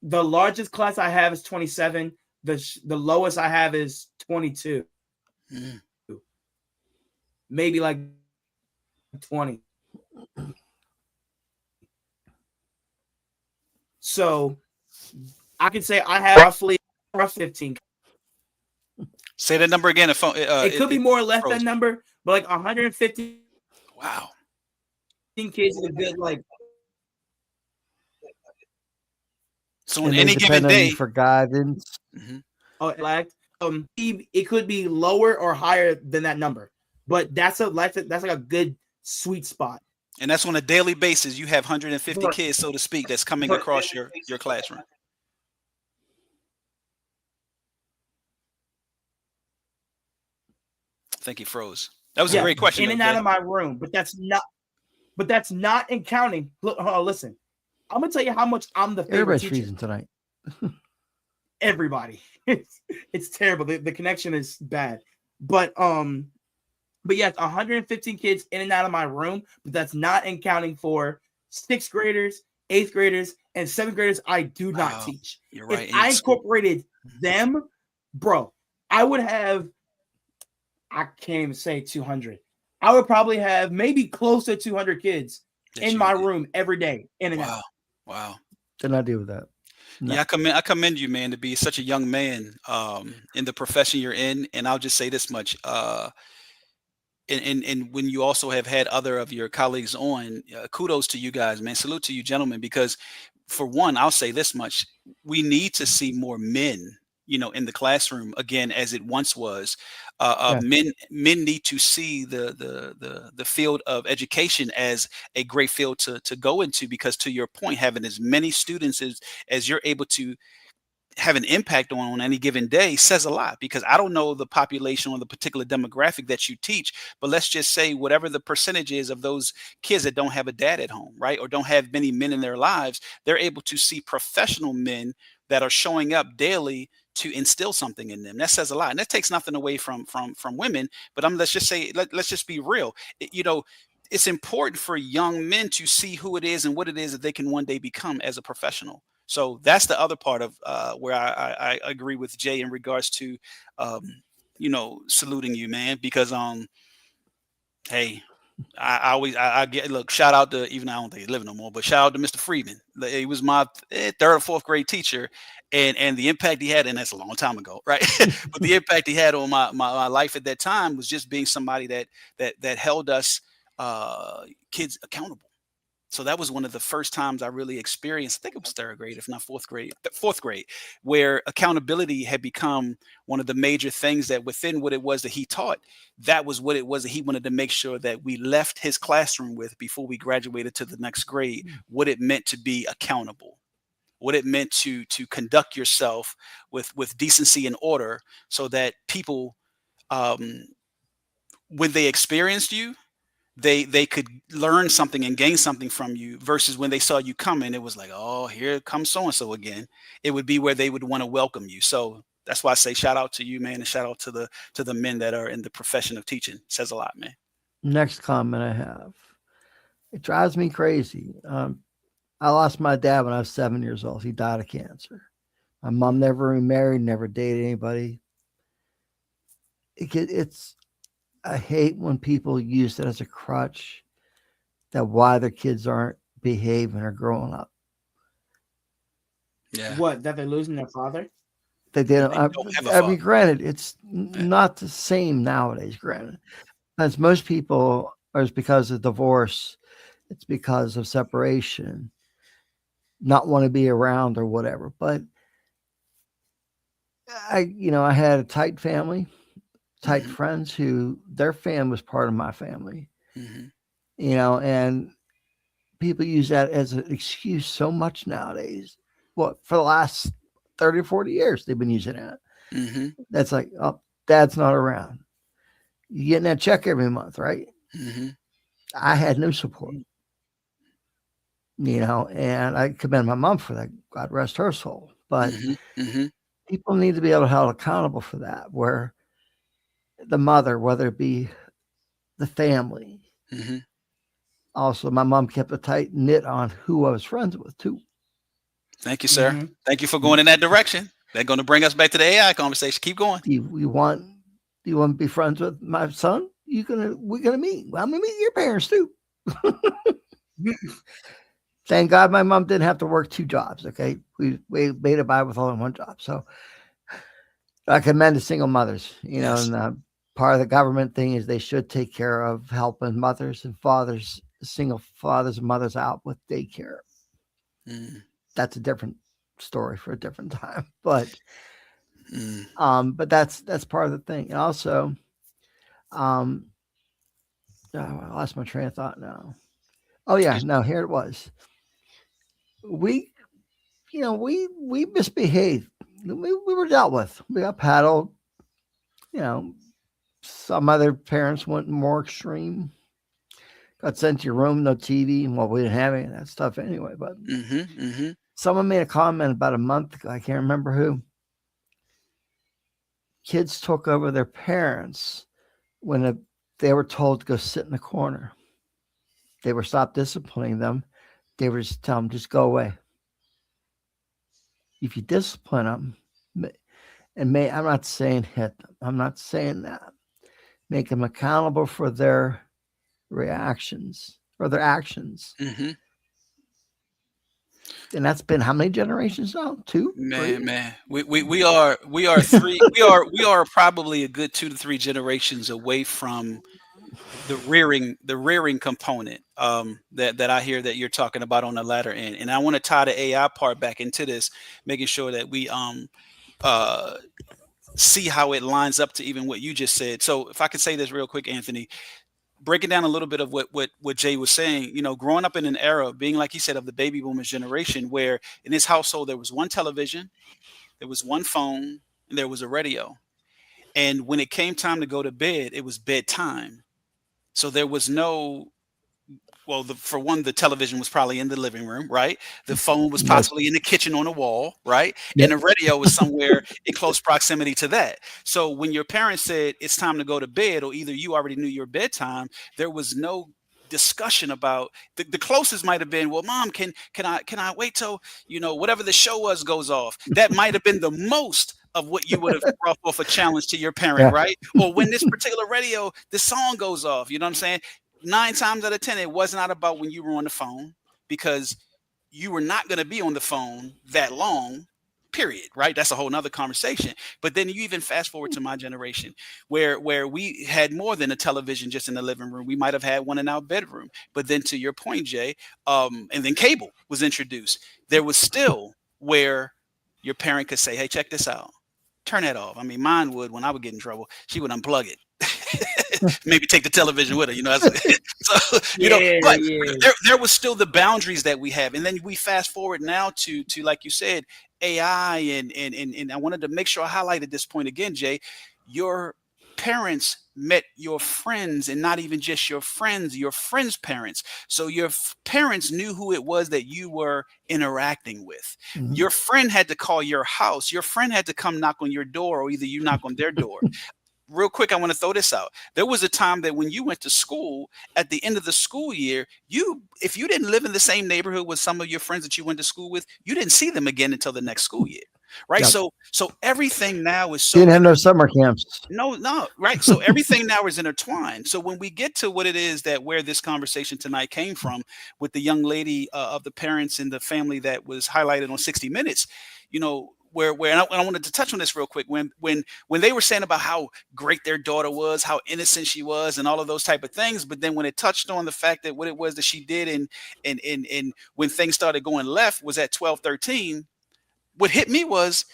the largest class I have is 27. The lowest I have is 22. Maybe like 20. So I can say I have roughly 15. Say that number again. It could be more or less that number, but like 150. Wow. Kids is a good so on any given day for guidance. It could be lower or higher than that number, but that's like a good sweet spot. And that's on a daily basis. You have 150 kids, so to speak, that's coming across your classroom. I think he froze. That was a great question. In and out of my room, but that's not in counting. Look, listen, I'm gonna tell you how much I'm the favorite Everybody's teacher. freezing tonight. Everybody. It's terrible. The connection is bad. But yes, 115 kids in and out of my room, but that's not in counting for 6th graders, 8th graders, and 7th graders I do not Wow. teach. You're right. If I incorporated them, bro, I would have, I can't even say 200. I would probably have maybe close to 200 kids in my room every day, in and out. Wow. Did not deal with that. No. Yeah, I commend you, man, to be such a young man in the profession you're in. And I'll just say this much. And when you also have had other of your colleagues on, kudos to you guys, man. Salute to you, gentlemen, because for one, I'll say this much: we need to see more men, in the classroom again, as it once was. Men need to see the field of education as a great field to go into, because to your point, having as many students as you're able to have an impact on any given day says a lot. Because I don't know the population or the particular demographic that you teach, but let's just say whatever the percentage is of those kids that don't have a dad at home, right, or don't have many men in their lives, they're able to see professional men that are showing up daily to instill something in them. That says a lot, and that takes nothing away from women. But let's just say, let's just be real. It's important for young men to see who it is and what it is that they can one day become as a professional. So that's the other part of where I agree with Jay in regards to, saluting you, man, because, hey, I always get, look, shout out to, even I don't think he's living no more, but shout out to Mr. Freeman. He was my 3rd or 4th grade teacher, and the impact he had, and that's a long time ago, right? But the impact he had on my life at that time was just being somebody that held us kids accountable. So that was one of the first times I really experienced, I think it was 3rd grade, if not 4th grade, where accountability had become one of the major things that within what it was that he taught, that was what it was that he wanted to make sure that we left his classroom with before we graduated to the next grade, what it meant to be accountable, what it meant to conduct yourself with decency and order, so that people, when they experienced you, they could learn something and gain something from you, versus when they saw you coming, it was like, oh, here comes so-and-so again. It would be where they would want to welcome you. So that's why I say shout out to you, man, and shout out to the men that are in the profession of teaching. It says a lot, man. Next comment I have. It drives me crazy. I lost my dad when I was 7 years old. He died of cancer. My mom never remarried, never dated anybody. I hate when people use it as a crutch that why their kids aren't behaving or growing up. Yeah. What, that they're losing their father? They didn't. I mean, granted, it's not the same nowadays. Granted, as most people, or it's because of divorce, it's because of separation, not want to be around or whatever. But I had a tight family. Tight friends who their family was part of my family, and people use that as an excuse so much nowadays. For the last 30 or 40 years, they've been using that. That's like, oh, dad's not around. You getting that check every month, right? I had no support, and I commend my mom for that. God rest her soul. But people need to be able to held accountable for that, where the mother, whether it be the family. Also, my mom kept a tight knit on who I was friends with too. Thank you, sir. Thank you for going in that direction. They're going to bring us back to the AI conversation. Keep going. Do you want to be friends with my son? We're gonna meet. Well, I'm gonna meet your parents too. Thank God my mom didn't have to work 2 jobs. Okay, we made it by with only 1 job. So I commend the single mothers. And part of the government thing is they should take care of helping mothers and fathers, single fathers and mothers out with daycare. That's a different story for a different time, but that's part of the thing. And also, I lost my train of thought now. Oh yeah, no, here it was. We misbehaved. We were dealt with. We got paddled. Some other parents went more extreme. got sent to your room, no TV. Well, we didn't have any of that stuff anyway. But someone made a comment about a month ago. I can't remember who. Kids took over their parents when they were told to go sit in the corner. They were stopped disciplining them. They were just tell them, just go away. If you discipline them, I'm not saying hit them. I'm not saying that. Make them accountable for their reactions or their actions. Mm-hmm. And that's been how many generations now? 2? Man. We are 3. we are probably a good 2 to 3 generations away from the rearing component that I hear that you're talking about on the latter end. And I want to tie the AI part back into this, making sure that we see how it lines up to even what you just said. So if I could say this real quick, Anthony, breaking down a little bit of what Jay was saying, growing up in an era, being like he said, of the baby boomers generation, where in his household there was one television, there was one phone, and there was a radio. And when it came time to go to bed, it was bedtime. So there was no, well, for one, the television was probably in the living room, right? The phone was possibly in the kitchen on the wall, right? Yep. And the radio was somewhere in close proximity to that. So when your parents said it's time to go to bed, or either you already knew your bedtime, there was no discussion about the closest might have been, well, Mom, can I wait till whatever the show was goes off. That might have been the most of what you would have brought off a challenge to your parent, right? Or when this particular radio, the song goes off, you know what I'm saying? 9 times out of 10, it was not about when you were on the phone, because you were not going to be on the phone that long, period, right? That's a whole nother conversation. But then you even fast forward to my generation, where we had more than a television just in the living room. We might have had one in our bedroom. But then, to your point, Jay, and then cable was introduced. There was still where your parent could say, hey, check this out. Turn that off. I mean, mine would, when I would get in trouble, she would unplug it. Maybe take the television with her, so but there was still the boundaries that we have. And then we fast forward now to like you said, AI, and I wanted to make sure I highlighted this point again, Jay. Your parents met your friends, and not even just your friends' parents. So your parents knew who it was that you were interacting with. Mhm. Your friend had to call your house. Your friend had to come knock on your door, or either you knock on their door. Real quick, I want to throw this out. There was a time that when you went to school, at the end of the school year, if you didn't live in the same neighborhood with some of your friends that you went to school with, you didn't see them again until the next school year, right? Yep. So everything now is so Didn't have no summer camps. no, right. So everything now is intertwined. So when we get to what it is that where this conversation tonight came from with the young lady of the parents and the family that was highlighted on 60 Minutes, where and I wanted to touch on this real quick, when they were saying about how great their daughter was, how innocent she was, and all of those type of things, but then when it touched on the fact that what it was that she did, and when things started going left was at 12, 13, what hit me was,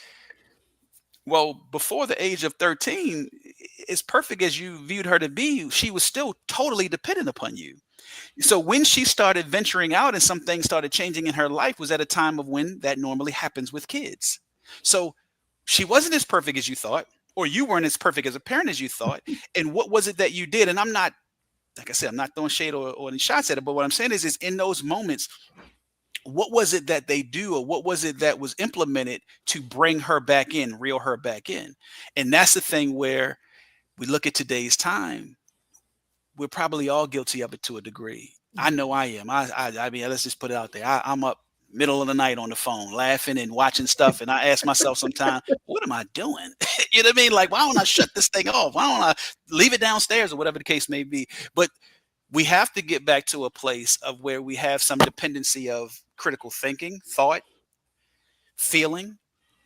well, before the age of 13, as perfect as you viewed her to be, she was still totally dependent upon you. So when she started venturing out and some things started changing in her life was at a time of when that normally happens with kids. So she wasn't as perfect as you thought, or you weren't as perfect as a parent as you thought. And what was it that you did? And I'm not, like I said, I'm not throwing shade or any shots at it, but what I'm saying is in those moments, what was it that they do, or what was it that was implemented to bring her back in, reel her back in? And that's the thing where we look at today's time. We're probably all guilty of it to a degree. I know I am. I mean, let's just put it out there. I'm up middle of the night on the phone, laughing and watching stuff. And I ask myself sometimes, what am I doing? You know what I mean? Like, why don't I shut this thing off? Why don't I leave it downstairs, or whatever the case may be? But we have to get back to a place of where we have some dependency of critical thinking, thought, feeling,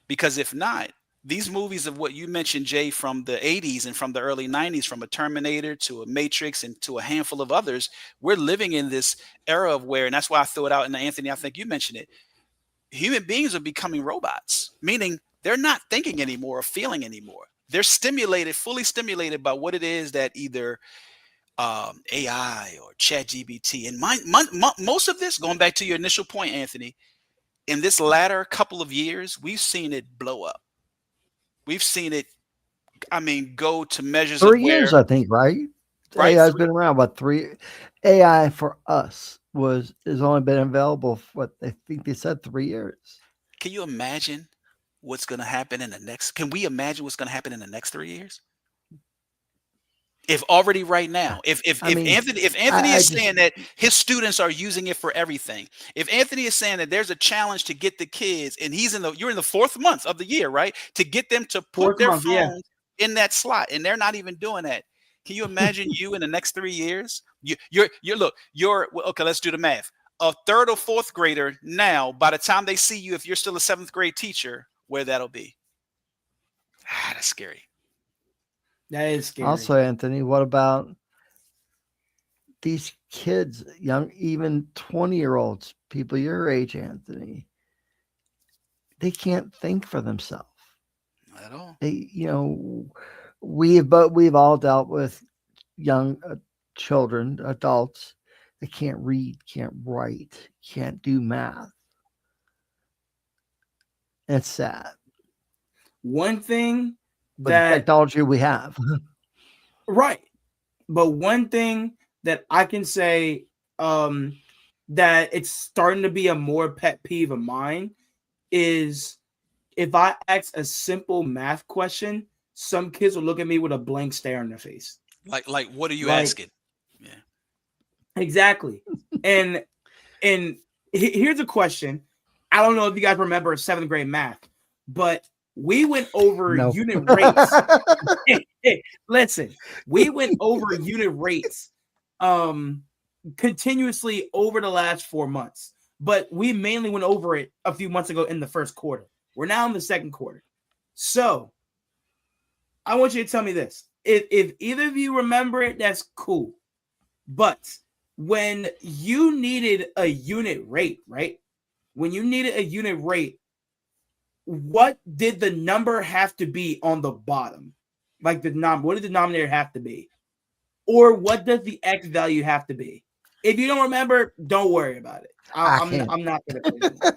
because if not, these movies of what you mentioned, Jay, from the 80s and from the early 90s, from a Terminator to a Matrix and to a handful of others, we're living in this era of where, and that's why I threw it out, and Anthony, I think you mentioned it, human beings are becoming robots, meaning they're not thinking anymore or feeling anymore. They're fully stimulated by what it is that either AI or ChatGPT, and most of this, going back to your initial point, Anthony, in this latter couple of years, we've seen it blow up. We've seen it, I mean, go to measures 3 of where years, I think, right? Right? AI has been around about 3. AI for us has only been available for what I think they said 3 years. Can you imagine what's going to happen in the next? Can we imagine what's going to happen in the next 3 years? If already right now, I mean, if Anthony I is just saying that his students are using it for everything, if Anthony is saying that there's a challenge to get the kids, and you're in the 4th month of the year, right? To get them to put 4th their month, yeah. phones in that slot, and they're not even doing that. Can you imagine you in the next 3 years? Okay, let's do the math. A 3rd or 4th grader now, by the time they see you, if you're still a 7th grade teacher, where that'll be. That's scary. That is scary. also, Anthony, what about these kids, young, even 20-year-olds, people your age, Anthony? They can't think for themselves. Not at all. We've all dealt with young children, adults that can't read, can't write, can't do math. It's sad. One thing But that technology we have. right, but one thing that I can say that it's starting to be a more pet peeve of mine is if I ask a simple math question, some kids will look at me with a blank stare on their face. Like what are you Like- asking? Yeah. Exactly. and here's a question. I don't know if you guys remember 7th grade math, but we went over No. unit rates. Listen, we went over unit rates continuously over the last 4 months, but we mainly went over it a few months ago in the 1st quarter. We're now in the 2nd quarter. So I want you to tell me this. If either of you remember it, that's cool. But when you needed a unit rate, right? When you needed a unit rate, what did the number have to be on the bottom? Like what did the denominator have to be? Or what does the X value have to be? If you don't remember, don't worry about it. I'm not going to.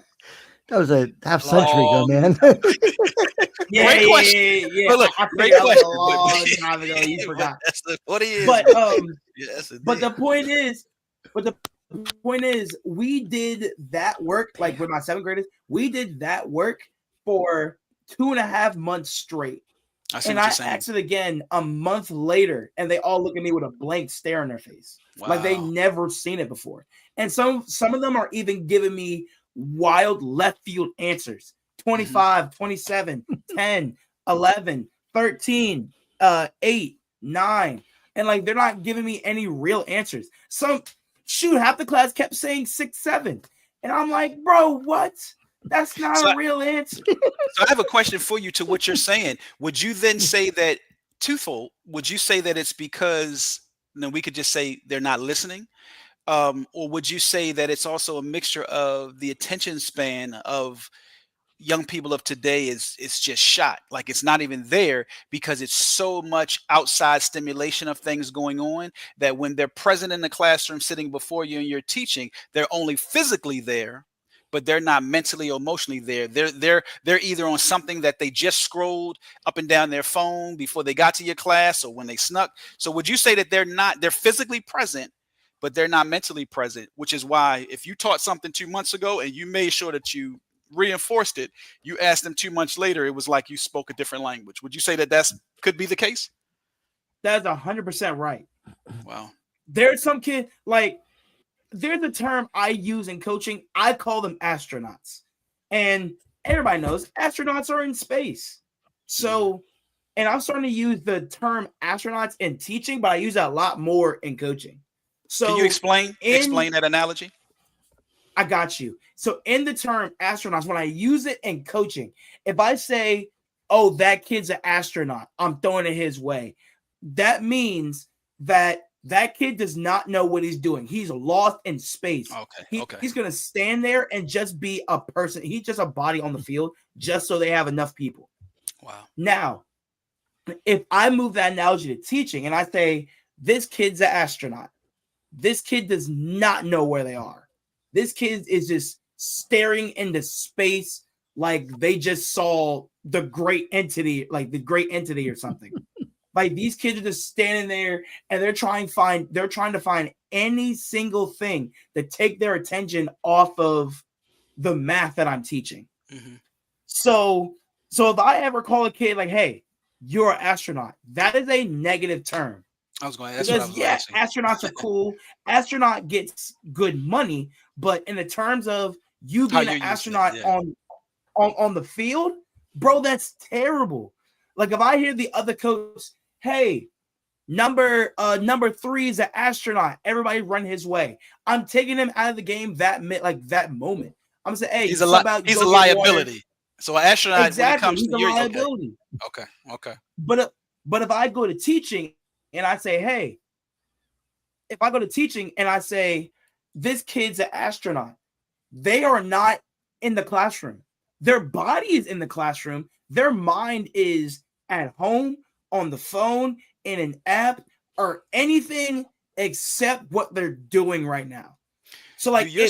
That was a half century ago, Long man. Great question. Yeah. But look, I great figured that was question. a long time ago. You forgot. What he is. But Yes, but the point is, we did that work like with my 7th graders. We did that work for 2.5 months straight. And I asked it again a month later, and they all look at me with a blank stare on their face. Wow. Like they never seen it before. And some of them are even giving me wild left field answers. 25, 27, 10, 11, 13, 8, 9. And like they're not giving me any real answers. Half the class kept saying 6, 7. And I'm like, bro, what? That's not a real answer. So I have a question for you to what you're saying. Would you then say that twofold? Would you say that it's because we could just say they're not listening? Or would you say that it's also a mixture of the attention span of young people of today is just shot, like it's not even there because it's so much outside stimulation of things going on that when they're present in the classroom sitting before you and you're teaching, they're only physically there, but they're not mentally or emotionally there. They're either on something that they just scrolled up and down their phone before they got to your class or when they snuck. So would you say that they're physically present, but they're not mentally present, which is why if you taught something 2 months ago and you made sure that you reinforced it, you asked them 2 months later, it was like you spoke a different language. Would you say that could be the case? That's 100% right. Wow. There's some kid, like, there's a term I use in coaching. I call them astronauts. And everybody knows astronauts are in space. So, and I'm starting to use the term astronauts in teaching, but I use that a lot more in coaching. So can you explain that analogy? I got you. So in the term astronauts, when I use it in coaching, if I say, oh, that kid's an astronaut, I'm throwing it his way. That means that kid does not know what he's doing. He's lost in space. Okay. He's going to stand there and just be a person. He's just a body on the field just so they have enough people. Wow. Now, if I move that analogy to teaching and I say, this kid's an astronaut, this kid does not know where they are. This kid is just staring into space like they just saw the great entity or something. Like these kids are just standing there and they're trying to find any single thing to take their attention off of the math that I'm teaching. Mm-hmm. So if I ever call a kid like, hey, you're an astronaut, that is a negative term. I was going. Because astronauts are cool. Astronaut gets good money, but in the terms of you being an astronaut on the field, bro, that's terrible. Like if I hear the other coach, hey, number 3 is an astronaut, everybody run his way, I'm taking him out of the game that moment. I'm saying, hey, he's a liability. So an astronaut, exactly, he's a liability. Okay. But if I go to teaching and I say, hey, if I go to teaching and I say, this kid's an astronaut, they are not in the classroom. Their body is in the classroom. Their mind is at home, on the phone, in an app, or anything except what they're doing right now. So like, do your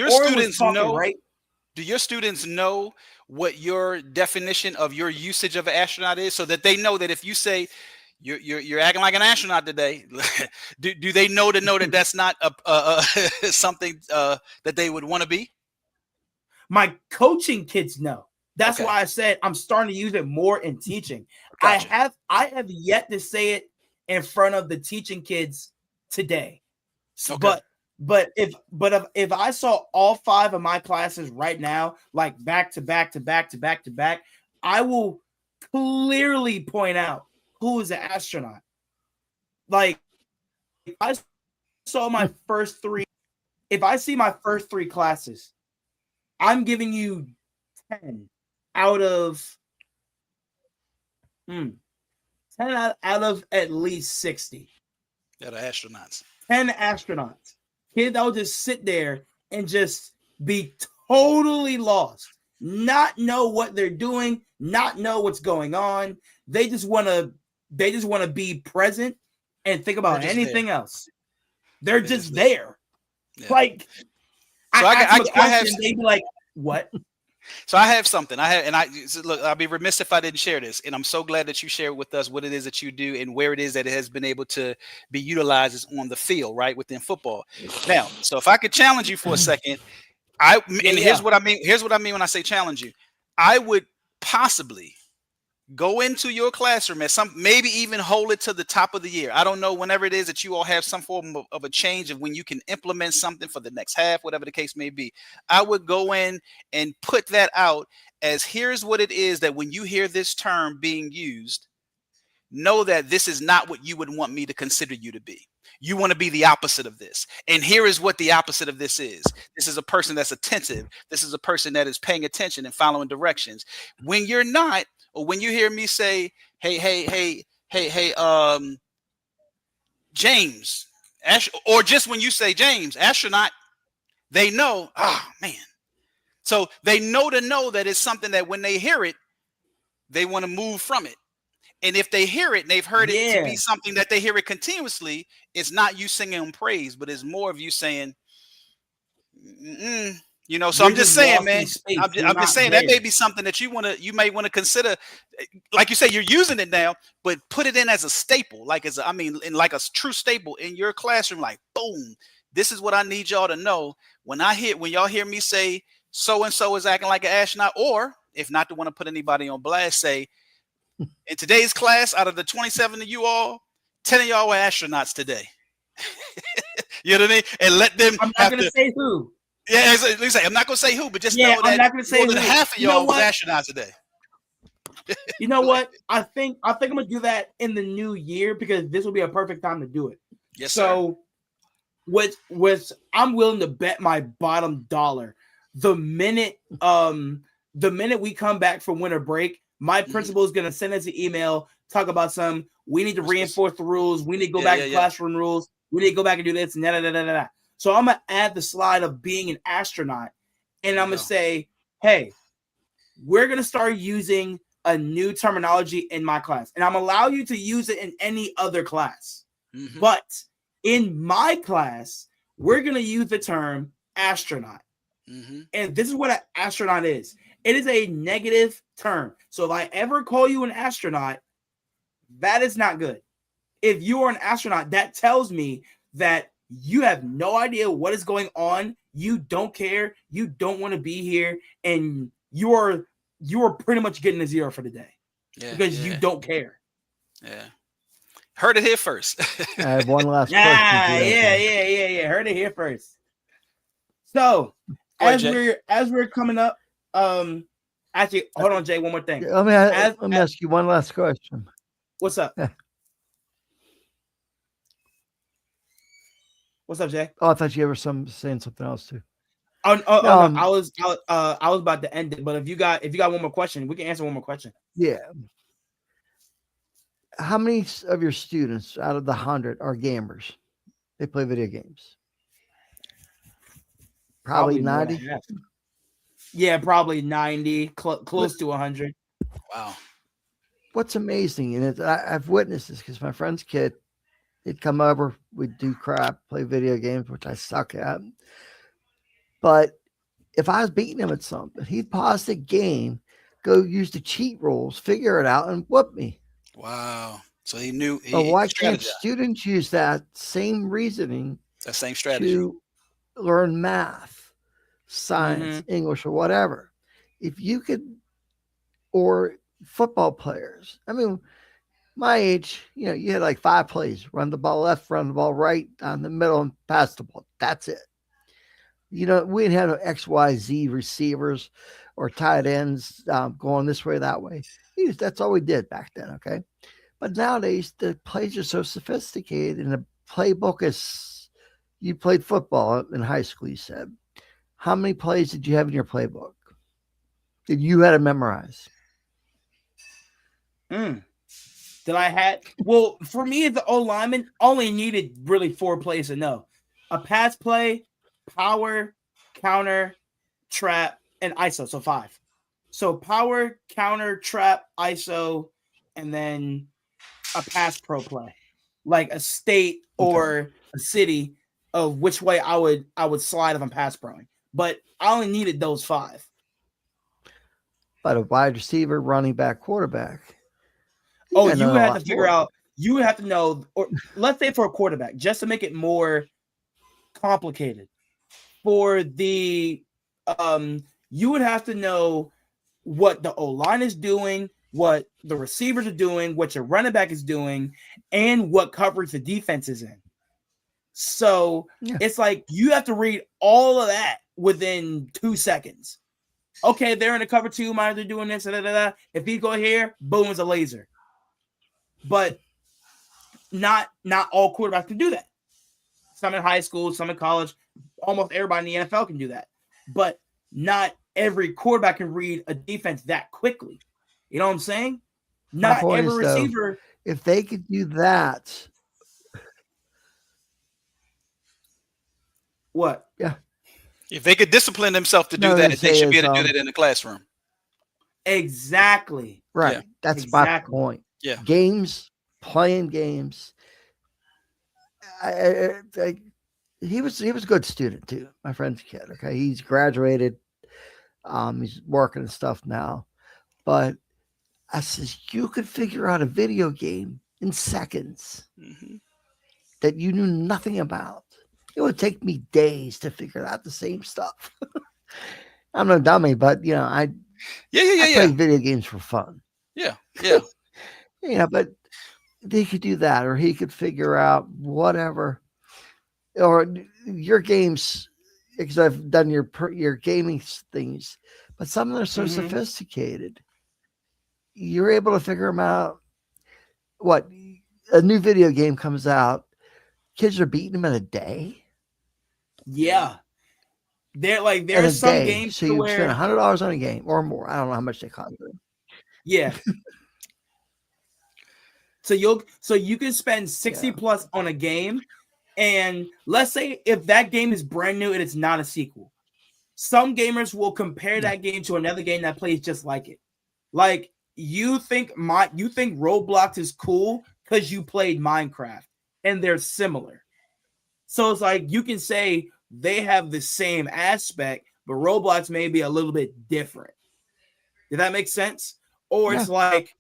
students know, right? Do your students know what your definition of your usage of an astronaut is, so that they know that if you say you're acting like an astronaut today, do they know that that's not something that they would want to be? My coaching kids know. That's why I said I'm starting to use it more in teaching. Gotcha. I have yet to say it in front of the teaching kids today. Okay. But if I saw all 5 of my classes right now, like back to back, I will clearly point out who is an astronaut. Like if I saw my first 3, if I see my first 3 classes, I'm giving you 10 out of 10 out of at least 60 that are astronauts. 10 astronauts. Kids that will just sit there and just be totally lost, not know what they're doing, not know what's going on. They just want to be present and think about anything else. They're just there. Yeah. Like, so I have, they'd be like, what? So I have something. Look, I'll be remiss if I didn't share this. And I'm so glad that you shared with us what it is that you do and where it is that it has been able to be utilized on the field, right, within football. Now, so if I could challenge you for a second, here's what I mean. Here's what I mean when I say challenge you. I would possibly go into your classroom at maybe even hold it to the top of the year. I don't know, whenever it is that you all have some form of a change of when you can implement something for the next half, whatever the case may be. I would go in and put that out as, here's what it is that when you hear this term being used, know that this is not what you would want me to consider you to be. You want to be the opposite of this. And here is what the opposite of this is. This is a person that's attentive. This is a person that is paying attention and following directions. When you're not, or when you hear me say, hey, James, or just when you say James, astronaut, they know, man. So they know that it's something that when they hear it, they want to move from it. And if they hear it and they've heard it to be something that they hear it continuously, it's not you singing praise, but it's more of you saying, you know. So you're I'm just saying, man, I'm just saying that may be something that you may want to consider. Like you say, you're using it now, but put it in as a staple, like in like a true staple in your classroom. Like, boom, this is what I need y'all to know when y'all hear me say so and so is acting like an astronaut, or if not to want to put anybody on blast, say, in today's class, out of the 27 of you all, 10 of y'all were astronauts today. You know what I mean? And let them. I'm not going to say who. Yeah, I'm not going to say who, but just know that I'm not going to say more than half of y'all was astronauts today. You know what? I think I'm going to do that in the new year, because this will be a perfect time to do it. Yes, so, sir. With I'm willing to bet my bottom dollar the minute we come back from winter break, my principal is going to send us an email, talk about we need to reinforce the rules. We need to go back to classroom rules. We need to go back and do this. And So I'm going to add the slide of being an astronaut. And I'm going to say, hey, we're going to start using a new terminology in my class. And I'm going to allow you to use it in any other class. Mm-hmm. But in my class, we're going to use the term astronaut. Mm-hmm. And this is what an astronaut is. It is a negative term. So if I ever call you an astronaut, That is not good. If you are an astronaut, that tells me that you have no idea what is going on. You don't care. You don't want to be here, and you are pretty much getting a 0 for the day because you don't care. Yeah. Heard it here first. I have one last question. Yeah. Heard it here first. So as we're coming up, actually, hold on, Jay. One more thing. Let me ask you one last question. What's up? What's up, Jay? Oh, I thought you were saying something else too. No, I was about to end it, but if you got one more question, we can answer one more question. Yeah. How many of your students out of the 100 are gamers? They play video games. Probably 90. Yeah, probably 90, close to 100. Wow. What's amazing, and I've witnessed this because my friend's kid, he'd come over, we'd do crap, play video games, which I suck at. But if I was beating him at something, he'd pause the game, go use the cheat rules, figure it out, and whoop me. Wow. So he knew. But why can't students use that same reasoning, that same strategy, to learn math, science, English, or whatever? If you could, or football players. I mean, my age, you had like 5 plays: run the ball left, run the ball right, down the middle, and pass the ball. That's it. We didn't have no XYZ receivers or tight ends going this way, that way. That's all we did back then, okay? But nowadays, the plays are so sophisticated, and the playbook is, you played football in high school, you said. How many plays did you have in your playbook that you had to memorize? That I had? Well, for me, the O-lineman only needed really 4 plays to know. A pass play, power, counter, trap, and ISO. So 5. So power, counter, trap, ISO, and then a pass pro play, like a state or a city of which way I would slide if I'm pass proing. But I only needed those 5. But a wide receiver, running back, quarterback. You would have to figure out. You would have to know, or let's say for a quarterback, just to make it more complicated. For the you would have to know what the O-line is doing, what the receivers are doing, what your running back is doing, and what coverage the defense is in. So it's like you have to read all of that within 2 seconds. Okay, they're in a cover 2, they're doing this, If he go here, boom, it's a laser. But not all quarterbacks can do that. Some in high school, some in college, almost everybody in the NFL can do that. But not every quarterback can read a defense that quickly. You know what I'm saying? Not every receiver. If they could do that. What? Yeah. If they could discipline themselves to do that, they should be able to do that in the classroom. Exactly. Right. Yeah. That's my point. Yeah. Games, playing games. He was a good student too. My friend's kid. Okay. He's graduated. He's working and stuff now. But I says, you could figure out a video game in seconds that you knew nothing about. It would take me days to figure out the same stuff. I'm no dummy, but I play video games for fun. Yeah. But they could do that, or he could figure out whatever, or your games, because I've done your gaming things, but some of them are so sophisticated. You're able to figure them out. What, a new video game comes out, kids are beating them in a day. Yeah. They're like, there's some games. So you spend $100 on a game or more. I don't know how much they cost. Yeah. So you can spend 60 plus on a game. And let's say if that game is brand new and it's not a sequel, some gamers will compare that game to another game that plays just like it. Like you think Roblox is cool because you played Minecraft and they're similar. So it's like you can say they have the same aspect, but Roblox may be a little bit different. Did that make sense? Or it's like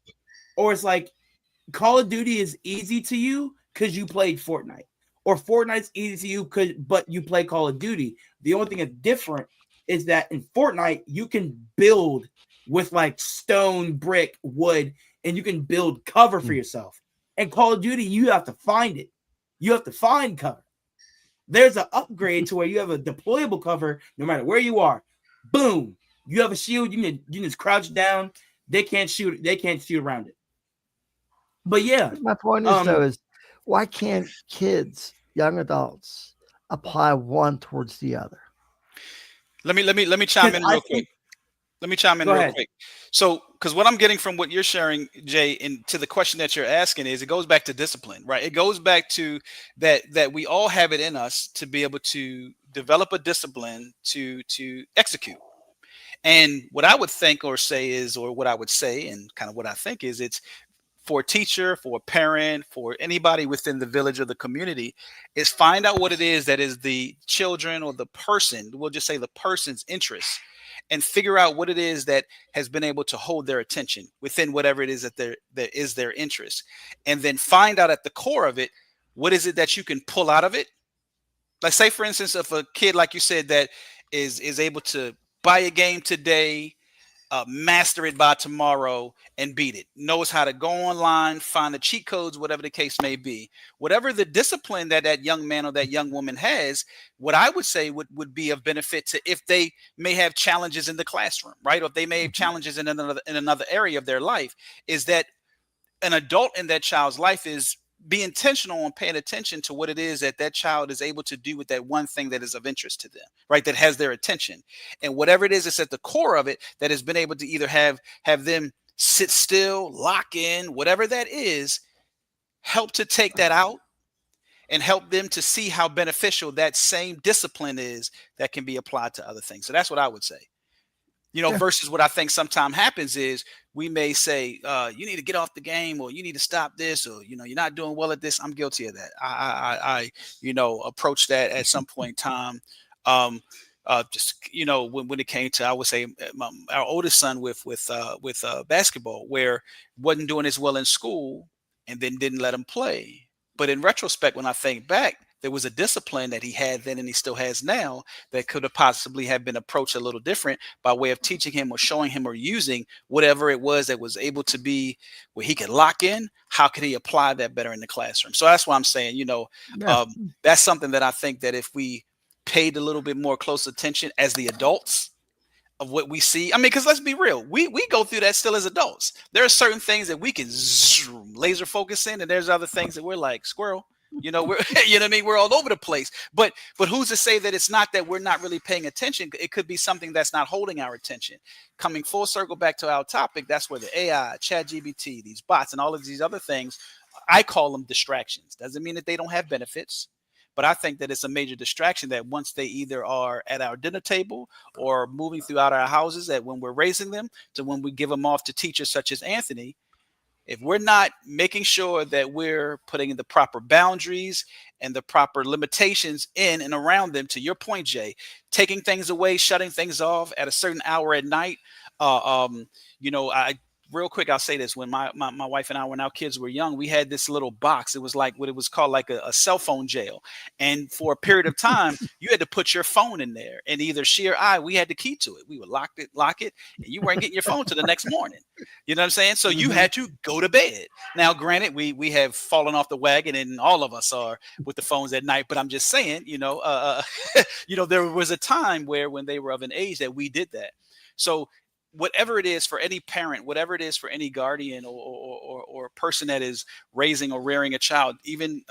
Call of Duty is easy to you because you played Fortnite, or Fortnite's easy to you but you play Call of Duty. The only thing that's different is that in Fortnite you can build with like stone, brick, wood, and you can build cover for yourself. And Call of Duty, you have to find it. You have to find cover. There's an upgrade to where you have a deployable cover no matter where you are. Boom. You have a shield. You can just crouch down. They can't shoot around it. But yeah. My point is why can't kids, young adults, apply one towards the other? Let me chime in real quick. Let me chime in real quick. So, because what I'm getting from what you're sharing, Jay, and to the question that you're asking is, it goes back to discipline, right? It goes back to that we all have it in us to be able to develop a discipline to execute. And what I would think or say is, or what I would say, and kind of what I think is, it's for a teacher, for a parent, for anybody within the village or the community, is find out what it is that is the children or the person, we'll just say the person's interest, and figure out what it is that has been able to hold their attention within whatever it is that is their interest. And then find out at the core of it, what is it that you can pull out of it? Like, say, for instance, if a kid, like you said, that is able to buy a game today, master it by tomorrow, and beat it, knows how to go online, find the cheat codes, whatever the case may be, whatever the discipline that young man or that young woman has, what I would say would be of benefit to, if they may have challenges in the classroom, right? Or if they may have challenges in another area of their life, is that an adult in that child's life is be intentional on paying attention to what it is that child is able to do with that one thing that is of interest to them, right? That has their attention. And whatever it is that's at the core of it that has been able to either have them sit still, lock in, whatever that is, help to take that out and help them to see how beneficial that same discipline is that can be applied to other things. So that's what I would say. Versus what I think sometimes happens is we may say, you need to get off the game, or you need to stop this, or, you're not doing well at this. I'm guilty of that. I approached that at some point in time. When it came to, I would say, our oldest son with basketball, where wasn't doing as well in school and then didn't let him play. But in retrospect, when I think back, there was a discipline that he had then and he still has now that could have possibly have been approached a little different by way of teaching him or showing him or using whatever it was that was able to be where he could lock in. How could he apply that better in the classroom? So that's why I'm saying, that's something that I think that if we paid a little bit more close attention as the adults of what we see. I mean, because let's be real, we go through that still as adults. There are certain things that we can laser focus in, and there's other things that we're like squirrel. We're what I mean? We're all over the place. But who's to say that it's not that we're not really paying attention? It could be something that's not holding our attention. Coming full circle back to our topic, that's where the AI, ChatGPT, these bots, and all of these other things, I call them distractions. Doesn't mean that they don't have benefits, but I think that it's a major distraction that once they either are at our dinner table or moving throughout our houses, that when we're raising them to when we give them off to teachers such as Anthony, if we're not making sure that we're putting in the proper boundaries and the proper limitations in and around them, to your point, Jay, taking things away, shutting things off at a certain hour at night. Real quick, I'll say this. When my wife and I, when our kids were young, we had this little box. It was like what it was called, like a cell phone jail. And for a period of time, you had to put your phone in there. And either she or I, we had the key to it. We would lock it, and you weren't getting your phone till the next morning. You know what I'm saying? So you had to go to bed. Now, granted, we have fallen off the wagon, and all of us are with the phones at night. But I'm just saying, there was a time where when they were of an age that we did that. So whatever it is for any parent, whatever it is for any guardian or person that is raising or rearing a child, even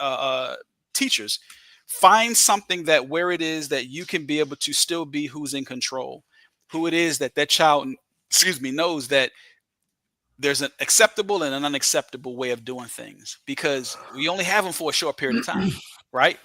teachers, find something that where it is that you can be able to still be who's in control, who it is that child, knows that there's an acceptable and an unacceptable way of doing things, because we only have them for a short period of time, right?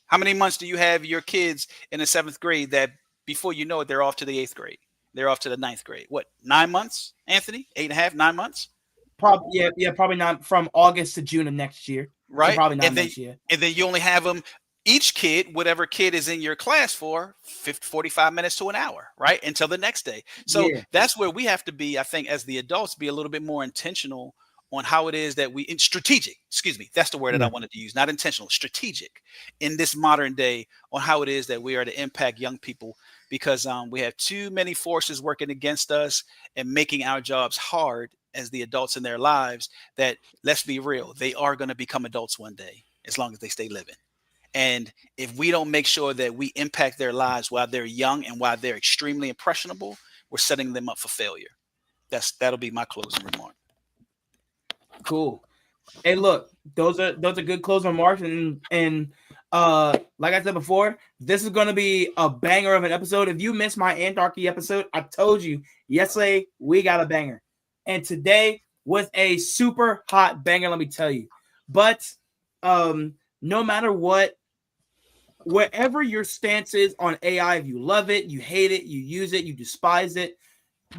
How many months do you have your kids in the 7th grade that before you know it, they're off to the 8th grade? They're off to the 9th grade. What, 9 months, Anthony? 8.5, 9 months? Probably, probably not, from August to June of next year. Right. So probably not next year. And then you only have them, each kid, whatever kid is in your class, for 45 minutes to an hour, right? Until the next day. So that's where we have to be, I think, as the adults, be a little bit more intentional on how it is that strategic, excuse me, that's the word that I wanted to use, not intentional, strategic in this modern day on how it is that we are to impact young people, because we have too many forces working against us and making our jobs hard as the adults in their lives that, let's be real, they are going to become adults one day as long as they stay living. And if we don't make sure that we impact their lives while they're young and while they're extremely impressionable, we're setting them up for failure. That'll be my closing remark. Cool. Hey, look, those are good closing remarks, and like I said before, this is going to be a banger of an episode. If you missed my Anarchy episode, I told you yesterday we got a banger, and today was a super hot banger. Let me tell you. But no matter what, wherever your stance is on AI, if you love it, you hate it, you use it, you despise it,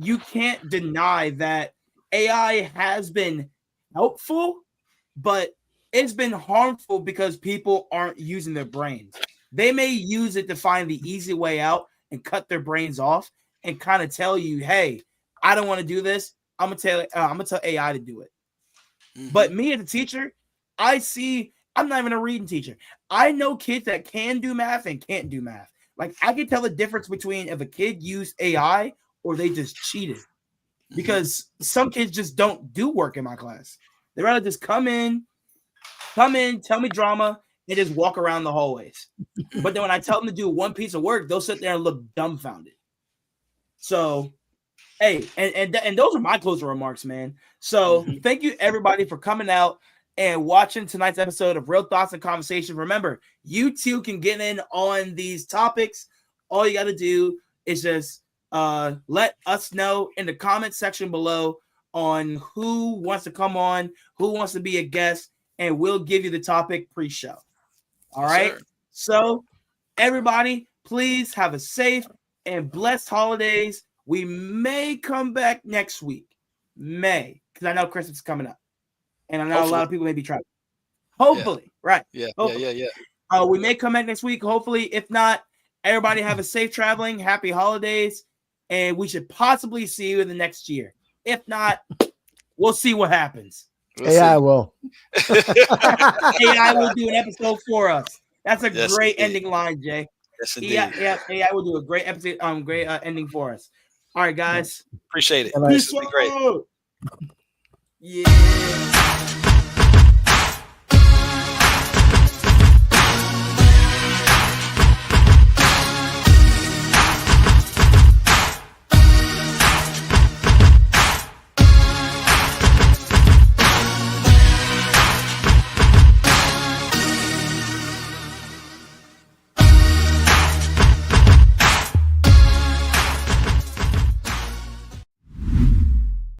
you can't deny that AI has been helpful, but it's been harmful because people aren't using their brains. They may use it to find the easy way out and cut their brains off and kind of tell you, hey, I don't want to do this. I'm gonna tell AI to do it. Mm-hmm. But me as a teacher, I'm not even a reading teacher. I know kids that can do math and can't do math. Like, I can tell the difference between if a kid used AI or they just cheated. Because some kids just don't do work in my class. They rather just come in, tell me drama, and just walk around the hallways. But then when I tell them to do one piece of work, they'll sit there and look dumbfounded. So, hey, and those are my closing remarks, man. So thank you, everybody, for coming out and watching tonight's episode of Real Thoughts and Conversation. Remember, you too can get in on these topics. All you got to do is just let us know in the comment section below on who wants to come on, who wants to be a guest, and we'll give you the topic pre-show. All right. Sure. So everybody, please have a safe and blessed holidays. We may come back next week. Because I know Christmas is coming up. And I know hopefully. A lot of people may be traveling. Hopefully. Yeah. Right. Yeah. Hopefully. Yeah. We may come back next week. Hopefully. If not, everybody have a safe traveling. Happy holidays. And we should possibly see you in the next year. If not, we'll see what happens. AI will. AI will do an episode for us. That's a great ending line, Jay. Yes, indeed. Yeah. AI will do a great episode. Great ending for us. All right, guys. Appreciate it. Peace out. Great. Yeah.